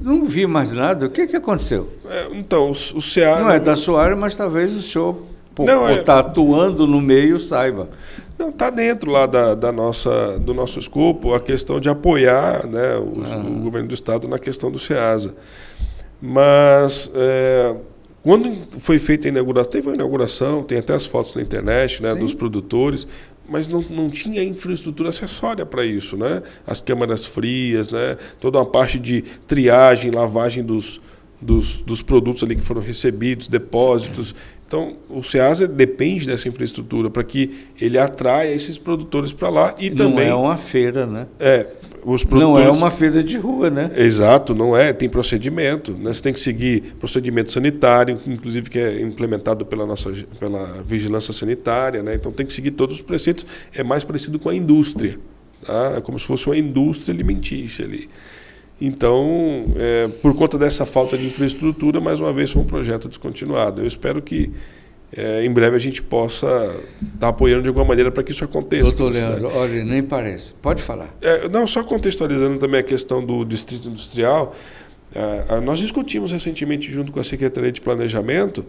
não vi mais nada. O que aconteceu?
Então, o SEASA...
Não é da sua área, mas talvez o senhor, por estar atuando no meio, saiba.
Não, está dentro lá do nosso escopo a questão de apoiar, né, o governo do Estado na questão do SEASA. Mas... quando foi feita a inauguração, teve uma inauguração, tem até as fotos na internet, né, dos produtores, mas não tinha infraestrutura acessória para isso, né? As câmaras frias, né, toda uma parte de triagem, lavagem dos produtos ali que foram recebidos, depósitos. Então, o SEASA depende dessa infraestrutura para que ele atraia esses produtores para lá e também...
Não é uma feira, né?
Não
é uma feira de rua, né?
Exato, não é. Tem procedimento, né? Você tem que seguir procedimento sanitário, inclusive que é implementado pela vigilância sanitária, né? Então tem que seguir todos os preceitos. É mais parecido com a indústria, tá? É como se fosse uma indústria alimentícia ali. Então, por conta dessa falta de infraestrutura, mais uma vez foi um projeto descontinuado. Eu espero que em breve a gente possa estar apoiando de alguma maneira para que isso aconteça.
Doutor Leandro, olha, nem parece. Pode falar.
Não, só contextualizando também a questão do Distrito Industrial, nós discutimos recentemente junto com a Secretaria de Planejamento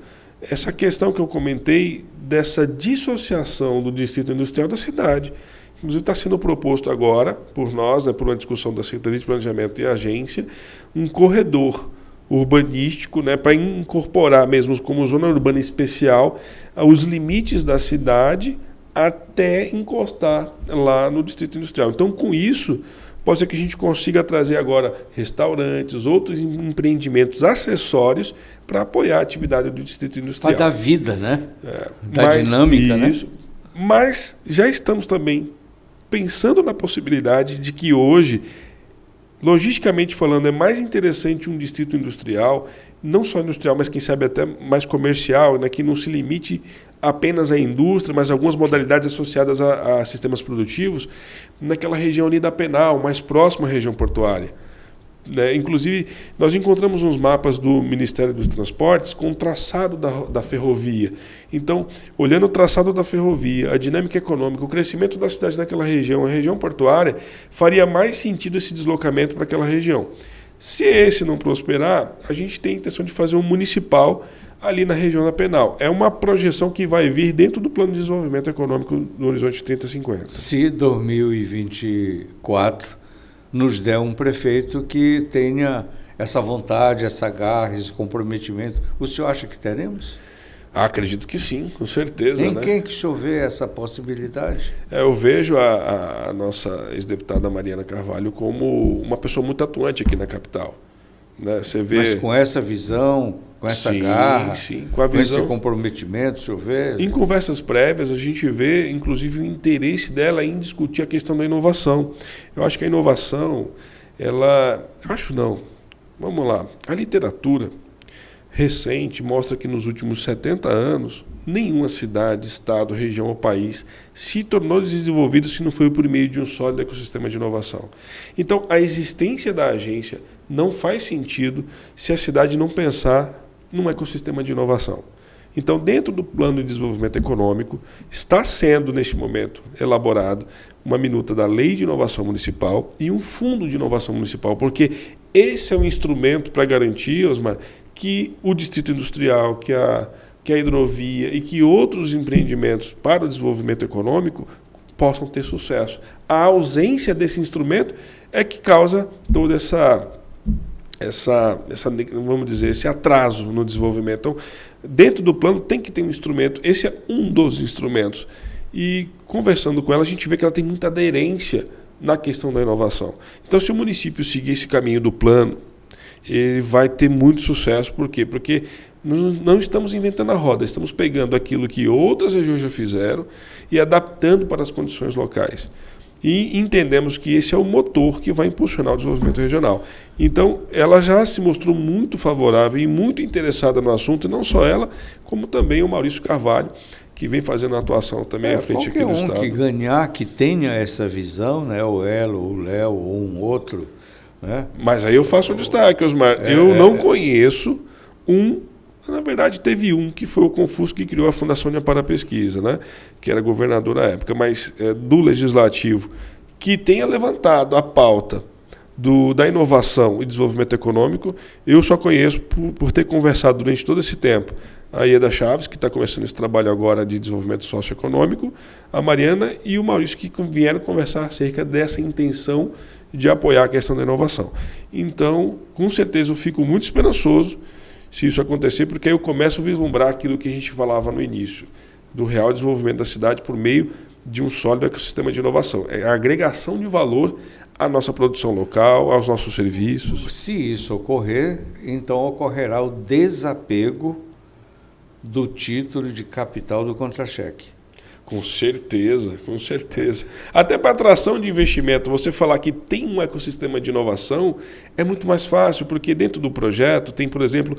essa questão que eu comentei dessa dissociação do Distrito Industrial da cidade. Inclusive está sendo proposto agora por nós, né, por uma discussão da Secretaria de Planejamento e Agência, um corredor urbanístico, né, para incorporar mesmo como zona urbana especial os limites da cidade até encostar lá no Distrito Industrial. Então, com isso, pode ser que a gente consiga trazer agora restaurantes, outros empreendimentos acessórios para apoiar a atividade do Distrito Industrial.
Para dar vida, né? Da dinâmica,
isso, né? Mas já estamos também pensando na possibilidade de que hoje logisticamente falando, é mais interessante um distrito industrial, não só industrial, mas quem sabe até mais comercial, né, que não se limite apenas à indústria, mas algumas modalidades associadas a sistemas produtivos, naquela região ali da Penal, mais próxima à região portuária. Né? Inclusive, nós encontramos uns mapas do Ministério dos Transportes com o traçado da ferrovia. Então, olhando o traçado da ferrovia, a dinâmica econômica, o crescimento da cidade naquela região, a região portuária, faria mais sentido esse deslocamento para aquela região. Se esse não prosperar, a gente tem a intenção de fazer um municipal ali na região da Penal. É uma projeção que vai vir dentro do Plano de Desenvolvimento Econômico no horizonte 30-50.
Se 2024 nos der um prefeito que tenha essa vontade, essa garra, esse comprometimento, o senhor acha que teremos?
Acredito que sim, com certeza.
Em quem que o senhor vê essa possibilidade?
Eu vejo a nossa ex-deputada Mariana Carvalho como uma pessoa muito atuante aqui na capital. Né? Você vê...
Mas com essa visão, com essa garra,
com a visão,
esse comprometimento, o senhor vê?
Em conversas prévias, a gente vê, inclusive, o interesse dela em discutir a questão da inovação. Eu acho que a inovação, vamos lá, a literatura recente mostra que nos últimos 70 anos, nenhuma cidade, estado, região ou país se tornou desenvolvido se não foi por meio de um sólido ecossistema de inovação. Então, a existência da agência não faz sentido se a cidade não pensar num ecossistema de inovação. Então, dentro do Plano de Desenvolvimento Econômico, está sendo, neste momento, elaborado uma minuta da Lei de Inovação Municipal e um Fundo de Inovação Municipal, porque esse é um instrumento para garantir, Osmar, que o distrito industrial, que a hidrovia e que outros empreendimentos para o desenvolvimento econômico possam ter sucesso. A ausência desse instrumento é que causa toda vamos dizer, esse atraso no desenvolvimento. Então, dentro do plano tem que ter um instrumento, esse é um dos instrumentos. E conversando com ela, a gente vê que ela tem muita aderência na questão da inovação. Então, se o município seguir esse caminho do plano, ele vai ter muito sucesso. Por quê? Porque nós não estamos inventando a roda, estamos pegando aquilo que outras regiões já fizeram e adaptando para as condições locais. E entendemos que esse é o motor que vai impulsionar o desenvolvimento regional. Então, ela já se mostrou muito favorável e muito interessada no assunto, e não só ela, como também o Maurício Carvalho, que vem fazendo a atuação também à frente aqui do Estado.
Qualquer um que ganhar, que tenha essa visão, né, o Elo, o Léo ou um outro... né?
Mas aí eu faço um destaque, Osmar. Eu não conheço na verdade teve um que foi o Confúcio que criou a Fundação de Amparo à Pesquisa, né? Que era governador à época, mas do Legislativo, que tenha levantado a pauta da inovação e desenvolvimento econômico, eu só conheço por ter conversado durante todo esse tempo a Ieda Chaves, que está começando esse trabalho agora de desenvolvimento socioeconômico, a Mariana e o Maurício, que vieram conversar acerca dessa intenção de apoiar a questão da inovação. Então, com certeza, eu fico muito esperançoso se isso acontecer, porque aí eu começo a vislumbrar aquilo que a gente falava no início, do real desenvolvimento da cidade por meio de um sólido ecossistema de inovação. É a agregação de valor à nossa produção local, aos nossos serviços.
Se isso ocorrer, então ocorrerá o desapego do título de capital do contra-cheque.
Com certeza, com certeza. Até para atração de investimento, você falar que tem um ecossistema de inovação é muito mais fácil, porque dentro do projeto tem, por exemplo,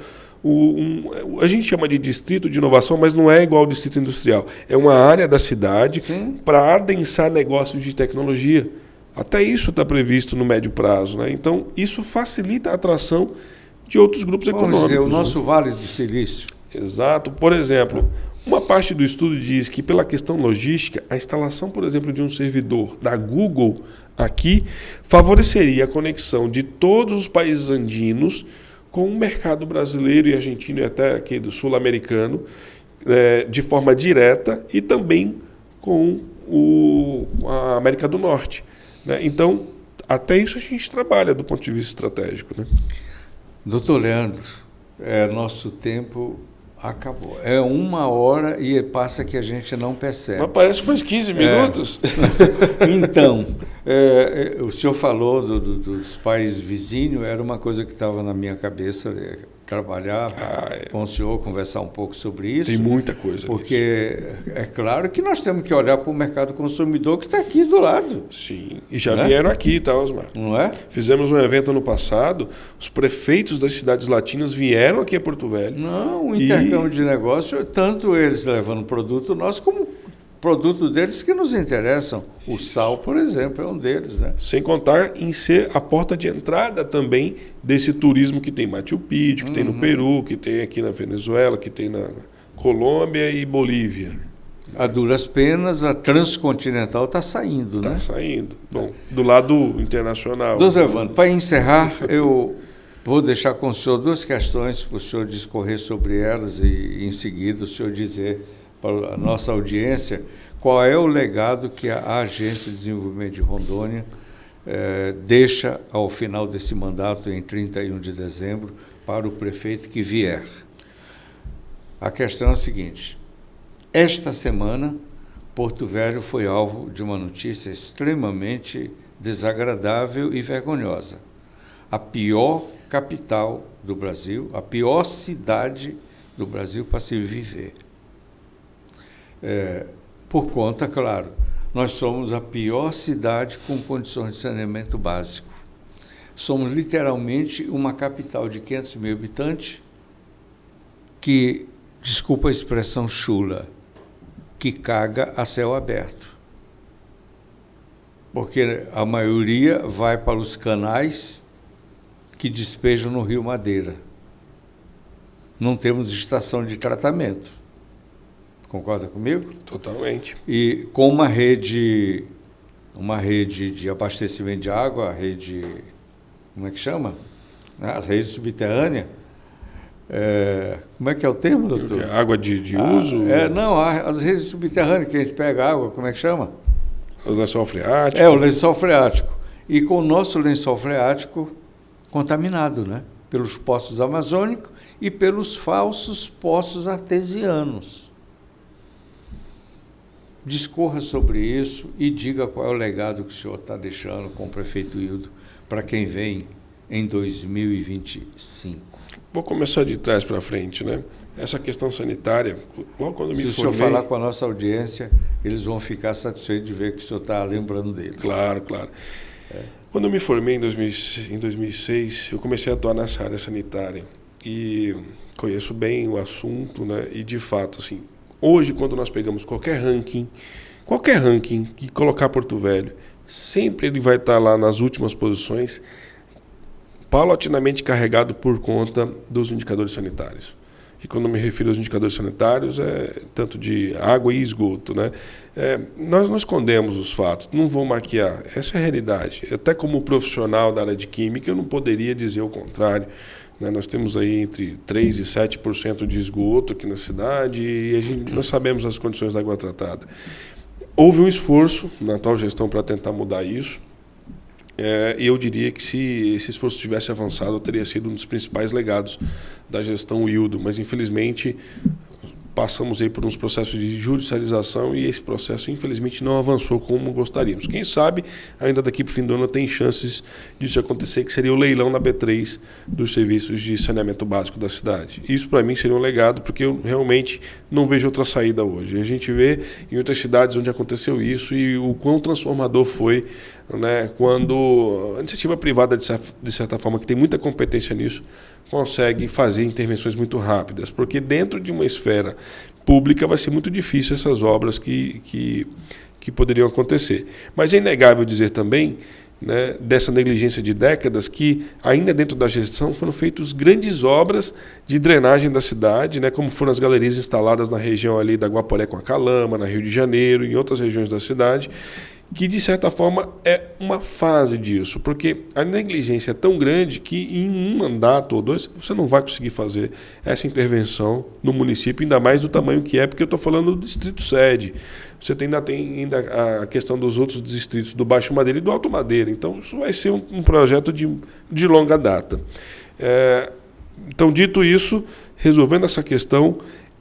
a gente chama de distrito de inovação, mas não é igual ao distrito industrial. É uma área da cidade para adensar negócios de tecnologia. Até isso está previsto no médio prazo, né? Então, isso facilita a atração de outros grupos econômicos.
Vamos dizer, o nosso Vale do Silício.
Exato. Por exemplo, uma parte do estudo diz que, pela questão logística, a instalação, por exemplo, de um servidor da Google aqui favoreceria a conexão de todos os países andinos com o mercado brasileiro e argentino e até aqui do sul-americano de forma direta e também com a América do Norte. Né? Então, até isso a gente trabalha do ponto de vista estratégico. Né?
Doutor Leandro, nosso tempo... acabou. É 1h e passa que a gente não percebe.
Mas parece que faz 15 minutos.
Então, o senhor falou dos países vizinhos, era uma coisa que estava na minha cabeça trabalhar com o senhor, conversar um pouco sobre isso.
Tem muita coisa.
Porque é claro que nós temos que olhar para o mercado consumidor que está aqui do lado.
Sim, e já vieram aqui, tá, Osmar?
Não é?
Fizemos um evento ano passado, os prefeitos das cidades latinas vieram aqui a Porto Velho.
Não, o intercâmbio de negócio, tanto eles levando produto nosso, como produto deles que nos interessam. O sal, por exemplo, é um deles, né?
Sem contar em ser a porta de entrada também desse turismo que tem Machu Picchu, que tem no Peru, que tem aqui na Venezuela, que tem na Colômbia e Bolívia.
A duras penas, a transcontinental está saindo, né?
Está saindo. Bom, do lado internacional.
Doutor Evandro, para encerrar, eu vou deixar com o senhor duas questões para o senhor discorrer sobre elas e, em seguida, o senhor dizer para a nossa audiência qual é o legado que a Agência de Desenvolvimento de Rondônia deixa ao final desse mandato, em 31 de dezembro, para o prefeito que vier. A questão é a seguinte: esta semana, Porto Velho foi alvo de uma notícia extremamente desagradável e vergonhosa. A pior capital do Brasil, a pior cidade do Brasil para se viver. Por conta, claro, nós somos a pior cidade com condições de saneamento básico. Somos literalmente uma capital de 500 mil habitantes que, desculpa a expressão chula, que caga a céu aberto. Porque a maioria vai para os canais que despejam no Rio Madeira. Não temos estação de tratamento. Concorda comigo?
Totalmente.
E com uma rede de abastecimento de água, a rede, como é que chama? As redes subterrâneas. Como é que é o termo, doutor?
Água de uso?
Não, as redes subterrâneas que a gente pega água, como é que chama?
O lençol freático.
O lençol freático. E com o nosso lençol freático contaminado, né? Pelos poços amazônicos e pelos falsos poços artesianos. Discorra sobre isso e diga qual é o legado que o senhor está deixando com o prefeito Hildo para quem vem em 2025.
Vou começar de trás para frente, né? Essa questão sanitária, logo quando me formei...
Se o senhor falar com a nossa audiência, eles vão ficar satisfeitos de ver que o senhor está lembrando deles.
Claro, claro. Quando eu me formei em 2006, eu comecei a atuar nessa área sanitária e conheço bem o assunto, né? E, de fato, assim, hoje, quando nós pegamos qualquer ranking que colocar Porto Velho, sempre ele vai estar lá nas últimas posições, paulatinamente carregado por conta dos indicadores sanitários. E quando eu me refiro aos indicadores sanitários, é tanto de água e esgoto, né? Nós não escondemos os fatos, não vou maquiar, essa é a realidade. Até como profissional da área de química, eu não poderia dizer o contrário. Nós temos aí entre 3% e 7% de esgoto aqui na cidade e nós sabemos as condições da água tratada. Houve um esforço na atual gestão para tentar mudar isso. E eu diria que se esse esforço tivesse avançado, teria sido um dos principais legados da gestão Hildo, mas infelizmente passamos aí por uns processos de judicialização e esse processo infelizmente não avançou como gostaríamos. Quem sabe ainda daqui para o fim do ano tem chances disso acontecer, que seria o leilão na B3 dos serviços de saneamento básico da cidade. Isso para mim seria um legado, porque eu realmente não vejo outra saída hoje. A gente vê em outras cidades onde aconteceu isso e o quão transformador foi, né, quando a iniciativa privada, de certa forma, que tem muita competência nisso, consegue fazer intervenções muito rápidas, porque dentro de uma esfera pública vai ser muito difícil essas obras que poderiam acontecer. Mas é inegável dizer também, né, dessa negligência de décadas, que ainda dentro da gestão foram feitas grandes obras de drenagem da cidade, né, como foram as galerias instaladas na região ali da Guaporé com a Calama, na Rio de Janeiro, em outras regiões da cidade, que de certa forma é uma fase disso, porque a negligência é tão grande que em um mandato ou dois você não vai conseguir fazer essa intervenção no município, ainda mais do tamanho que é, porque eu estou falando do distrito sede. Você ainda tem a questão dos outros distritos do Baixo Madeira e do Alto Madeira, então isso vai ser um projeto de longa data. Então, dito isso, resolvendo essa questão,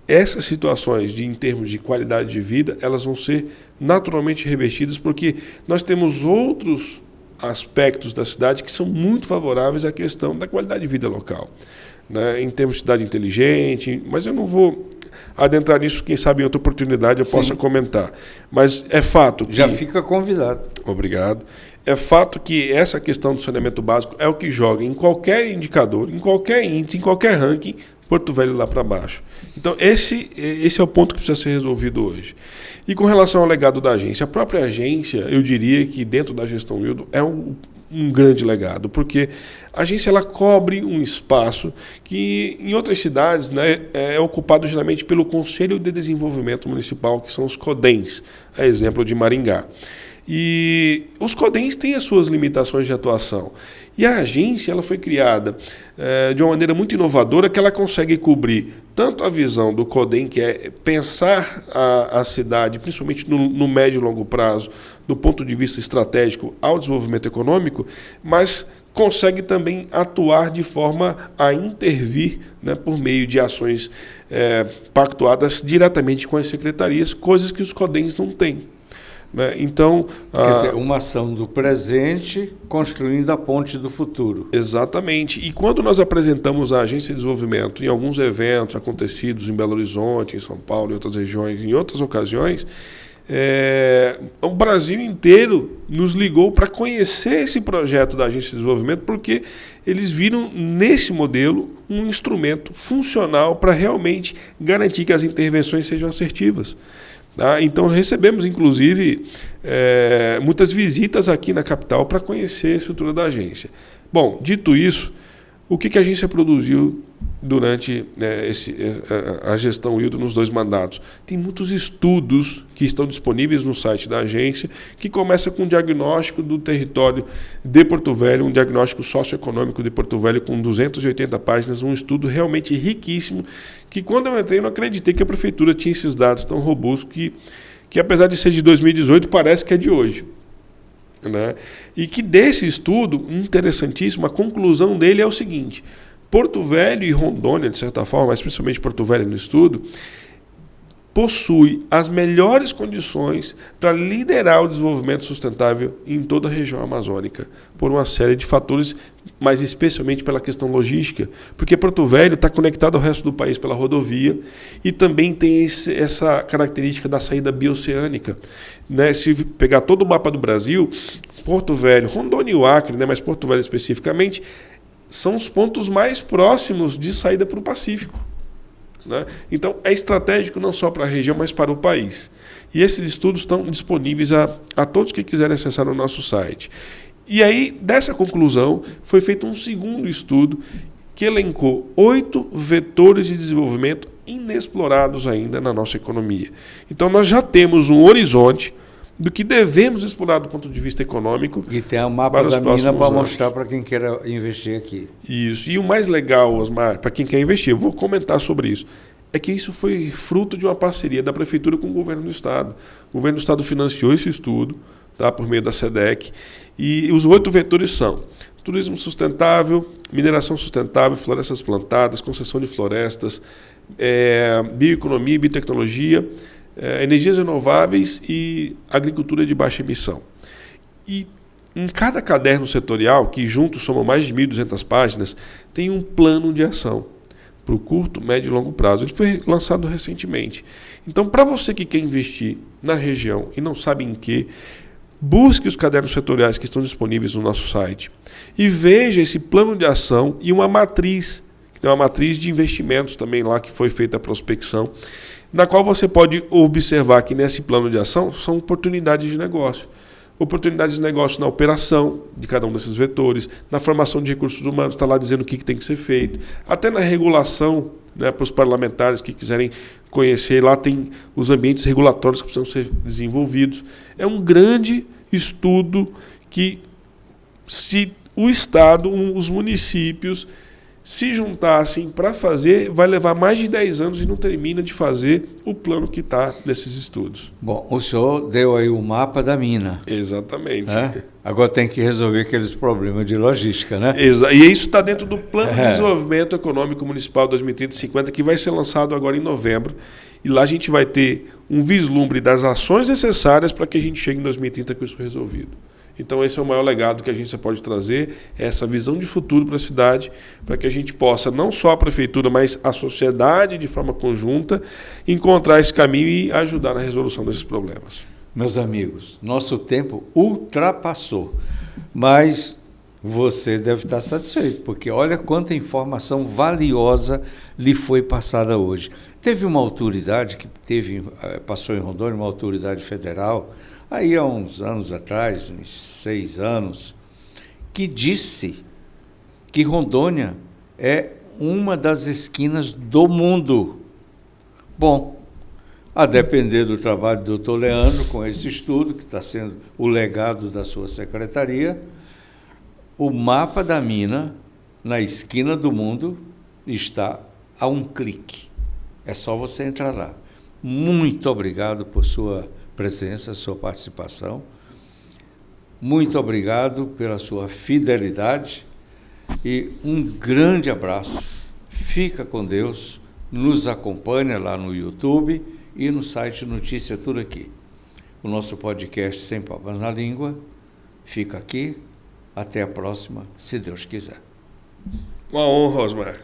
essas situações em termos de qualidade de vida, elas vão ser naturalmente revertidas, porque nós temos outros aspectos da cidade que são muito favoráveis à questão da qualidade de vida local. né, em termos de cidade inteligente, mas eu não vou adentrar nisso, quem sabe em outra oportunidade eu possa comentar. Mas é fato que...
Já fica convidado.
Obrigado. É fato que essa questão do saneamento básico é o que joga em qualquer indicador, em qualquer índice, em qualquer ranking, Porto Velho lá para baixo. Então, esse é o ponto que precisa ser resolvido hoje. E com relação ao legado da agência, a própria agência, eu diria que dentro da gestão Wildo é um grande legado, porque a agência ela cobre um espaço que em outras cidades, né, é ocupado geralmente pelo Conselho de Desenvolvimento Municipal, que são os CODENs, a exemplo de Maringá. E os CODENs têm as suas limitações de atuação. E a agência ela foi criada de uma maneira muito inovadora, que ela consegue cobrir tanto a visão do CODEN, que é pensar a cidade, principalmente no médio e longo prazo, do ponto de vista estratégico ao desenvolvimento econômico, mas consegue também atuar de forma a intervir, né, por meio de ações pactuadas diretamente com as secretarias, coisas que os CODENs não têm. Então,
quer dizer, uma ação do presente construindo a ponte do futuro.
Exatamente. E quando nós apresentamos a Agência de Desenvolvimento em alguns eventos acontecidos em Belo Horizonte, em São Paulo, em outras regiões, em outras ocasiões, o Brasil inteiro nos ligou para conhecer esse projeto da Agência de Desenvolvimento, porque eles viram nesse modelo um instrumento funcional para realmente garantir que as intervenções sejam assertivas. Então, recebemos, inclusive, muitas visitas aqui na capital para conhecer a estrutura da agência. Bom, dito isso, o que a agência produziu durante a gestão Wildo nos 2 mandatos? Tem muitos estudos que estão disponíveis no site da agência, que começa com um diagnóstico do território de Porto Velho, um diagnóstico socioeconômico de Porto Velho com 280 páginas, um estudo realmente riquíssimo, que quando eu entrei eu não acreditei que a prefeitura tinha esses dados tão robustos, que apesar de ser de 2018, parece que é de hoje. Né? E que desse estudo, interessantíssimo, a conclusão dele é o seguinte: Porto Velho e Rondônia, de certa forma, mas principalmente Porto Velho no estudo, possui as melhores condições para liderar o desenvolvimento sustentável em toda a região amazônica, por uma série de fatores, mas especialmente pela questão logística, porque Porto Velho está conectado ao resto do país pela rodovia e também tem essa característica da saída bioceânica. Né? Se pegar todo o mapa do Brasil, Porto Velho, Rondônia e o Acre, né, mas Porto Velho especificamente, são os pontos mais próximos de saída para o Pacífico. Né? Então, é estratégico não só para a região, mas para o país. E esses estudos estão disponíveis a todos que quiserem acessar no nosso site. E aí, dessa conclusão, foi feito um segundo estudo que elencou 8 vetores de desenvolvimento inexplorados ainda na nossa economia. Então, nós já temos um horizonte do que devemos explorar do ponto de vista econômico.
E tem o mapa da mina para mostrar para quem queira investir aqui.
Isso. E o mais legal, Osmar, para quem quer investir, eu vou comentar sobre isso, é que isso foi fruto de uma parceria da Prefeitura com o Governo do Estado. O Governo do Estado financiou esse estudo, tá, por meio da SEDEC, e os 8 vetores são turismo sustentável, mineração sustentável, florestas plantadas, concessão de florestas, bioeconomia e biotecnologia, energias renováveis e agricultura de baixa emissão. E em cada caderno setorial, que juntos somam mais de 1.200 páginas, tem um plano de ação para o curto, médio e longo prazo. Ele foi lançado recentemente. Então, para você que quer investir na região e não sabe em que, busque os cadernos setoriais que estão disponíveis no nosso site e veja esse plano de ação e uma matriz, que tem uma matriz de investimentos também lá que foi feita a prospecção, na qual você pode observar que nesse plano de ação são oportunidades de negócio. Oportunidades de negócio na operação de cada um desses vetores, na formação de recursos humanos, está lá dizendo o que tem que ser feito, até na regulação, né, para os parlamentares que quiserem conhecer, lá tem os ambientes regulatórios que precisam ser desenvolvidos. É um grande estudo que, se o Estado, os municípios se juntassem para fazer, vai levar mais de 10 anos e não termina de fazer o plano que está nesses estudos.
Bom, o senhor deu aí o mapa da mina.
Exatamente.
Agora tem que resolver aqueles problemas de logística, né?
E isso está dentro do Plano de Desenvolvimento Econômico Municipal 2030-50, que vai ser lançado agora em novembro. E lá a gente vai ter um vislumbre das ações necessárias para que a gente chegue em 2030 com isso resolvido. Então esse é o maior legado que a agência pode trazer, essa visão de futuro para a cidade, para que a gente possa, não só a prefeitura, mas a sociedade de forma conjunta, encontrar esse caminho e ajudar na resolução desses problemas.
Meus amigos, nosso tempo ultrapassou, mas você deve estar satisfeito, porque olha quanta informação valiosa lhe foi passada hoje. Teve uma autoridade que passou em Rondônia, uma autoridade federal, aí há uns anos atrás, uns 6 anos, que disse que Rondônia é uma das esquinas do mundo. Bom, a depender do trabalho do Dr. Leandro, com esse estudo, que está sendo o legado da sua secretaria, o mapa da mina, na esquina do mundo, está a um clique. É só você entrar lá. Muito obrigado por sua presença, sua participação. Muito obrigado pela sua fidelidade e um grande abraço. Fica com Deus, nos acompanha lá no YouTube e no site Notícia Tudo Aqui. O nosso podcast Sem Papas na Língua fica aqui. Até a próxima, se Deus quiser.
Uma honra, Osmar.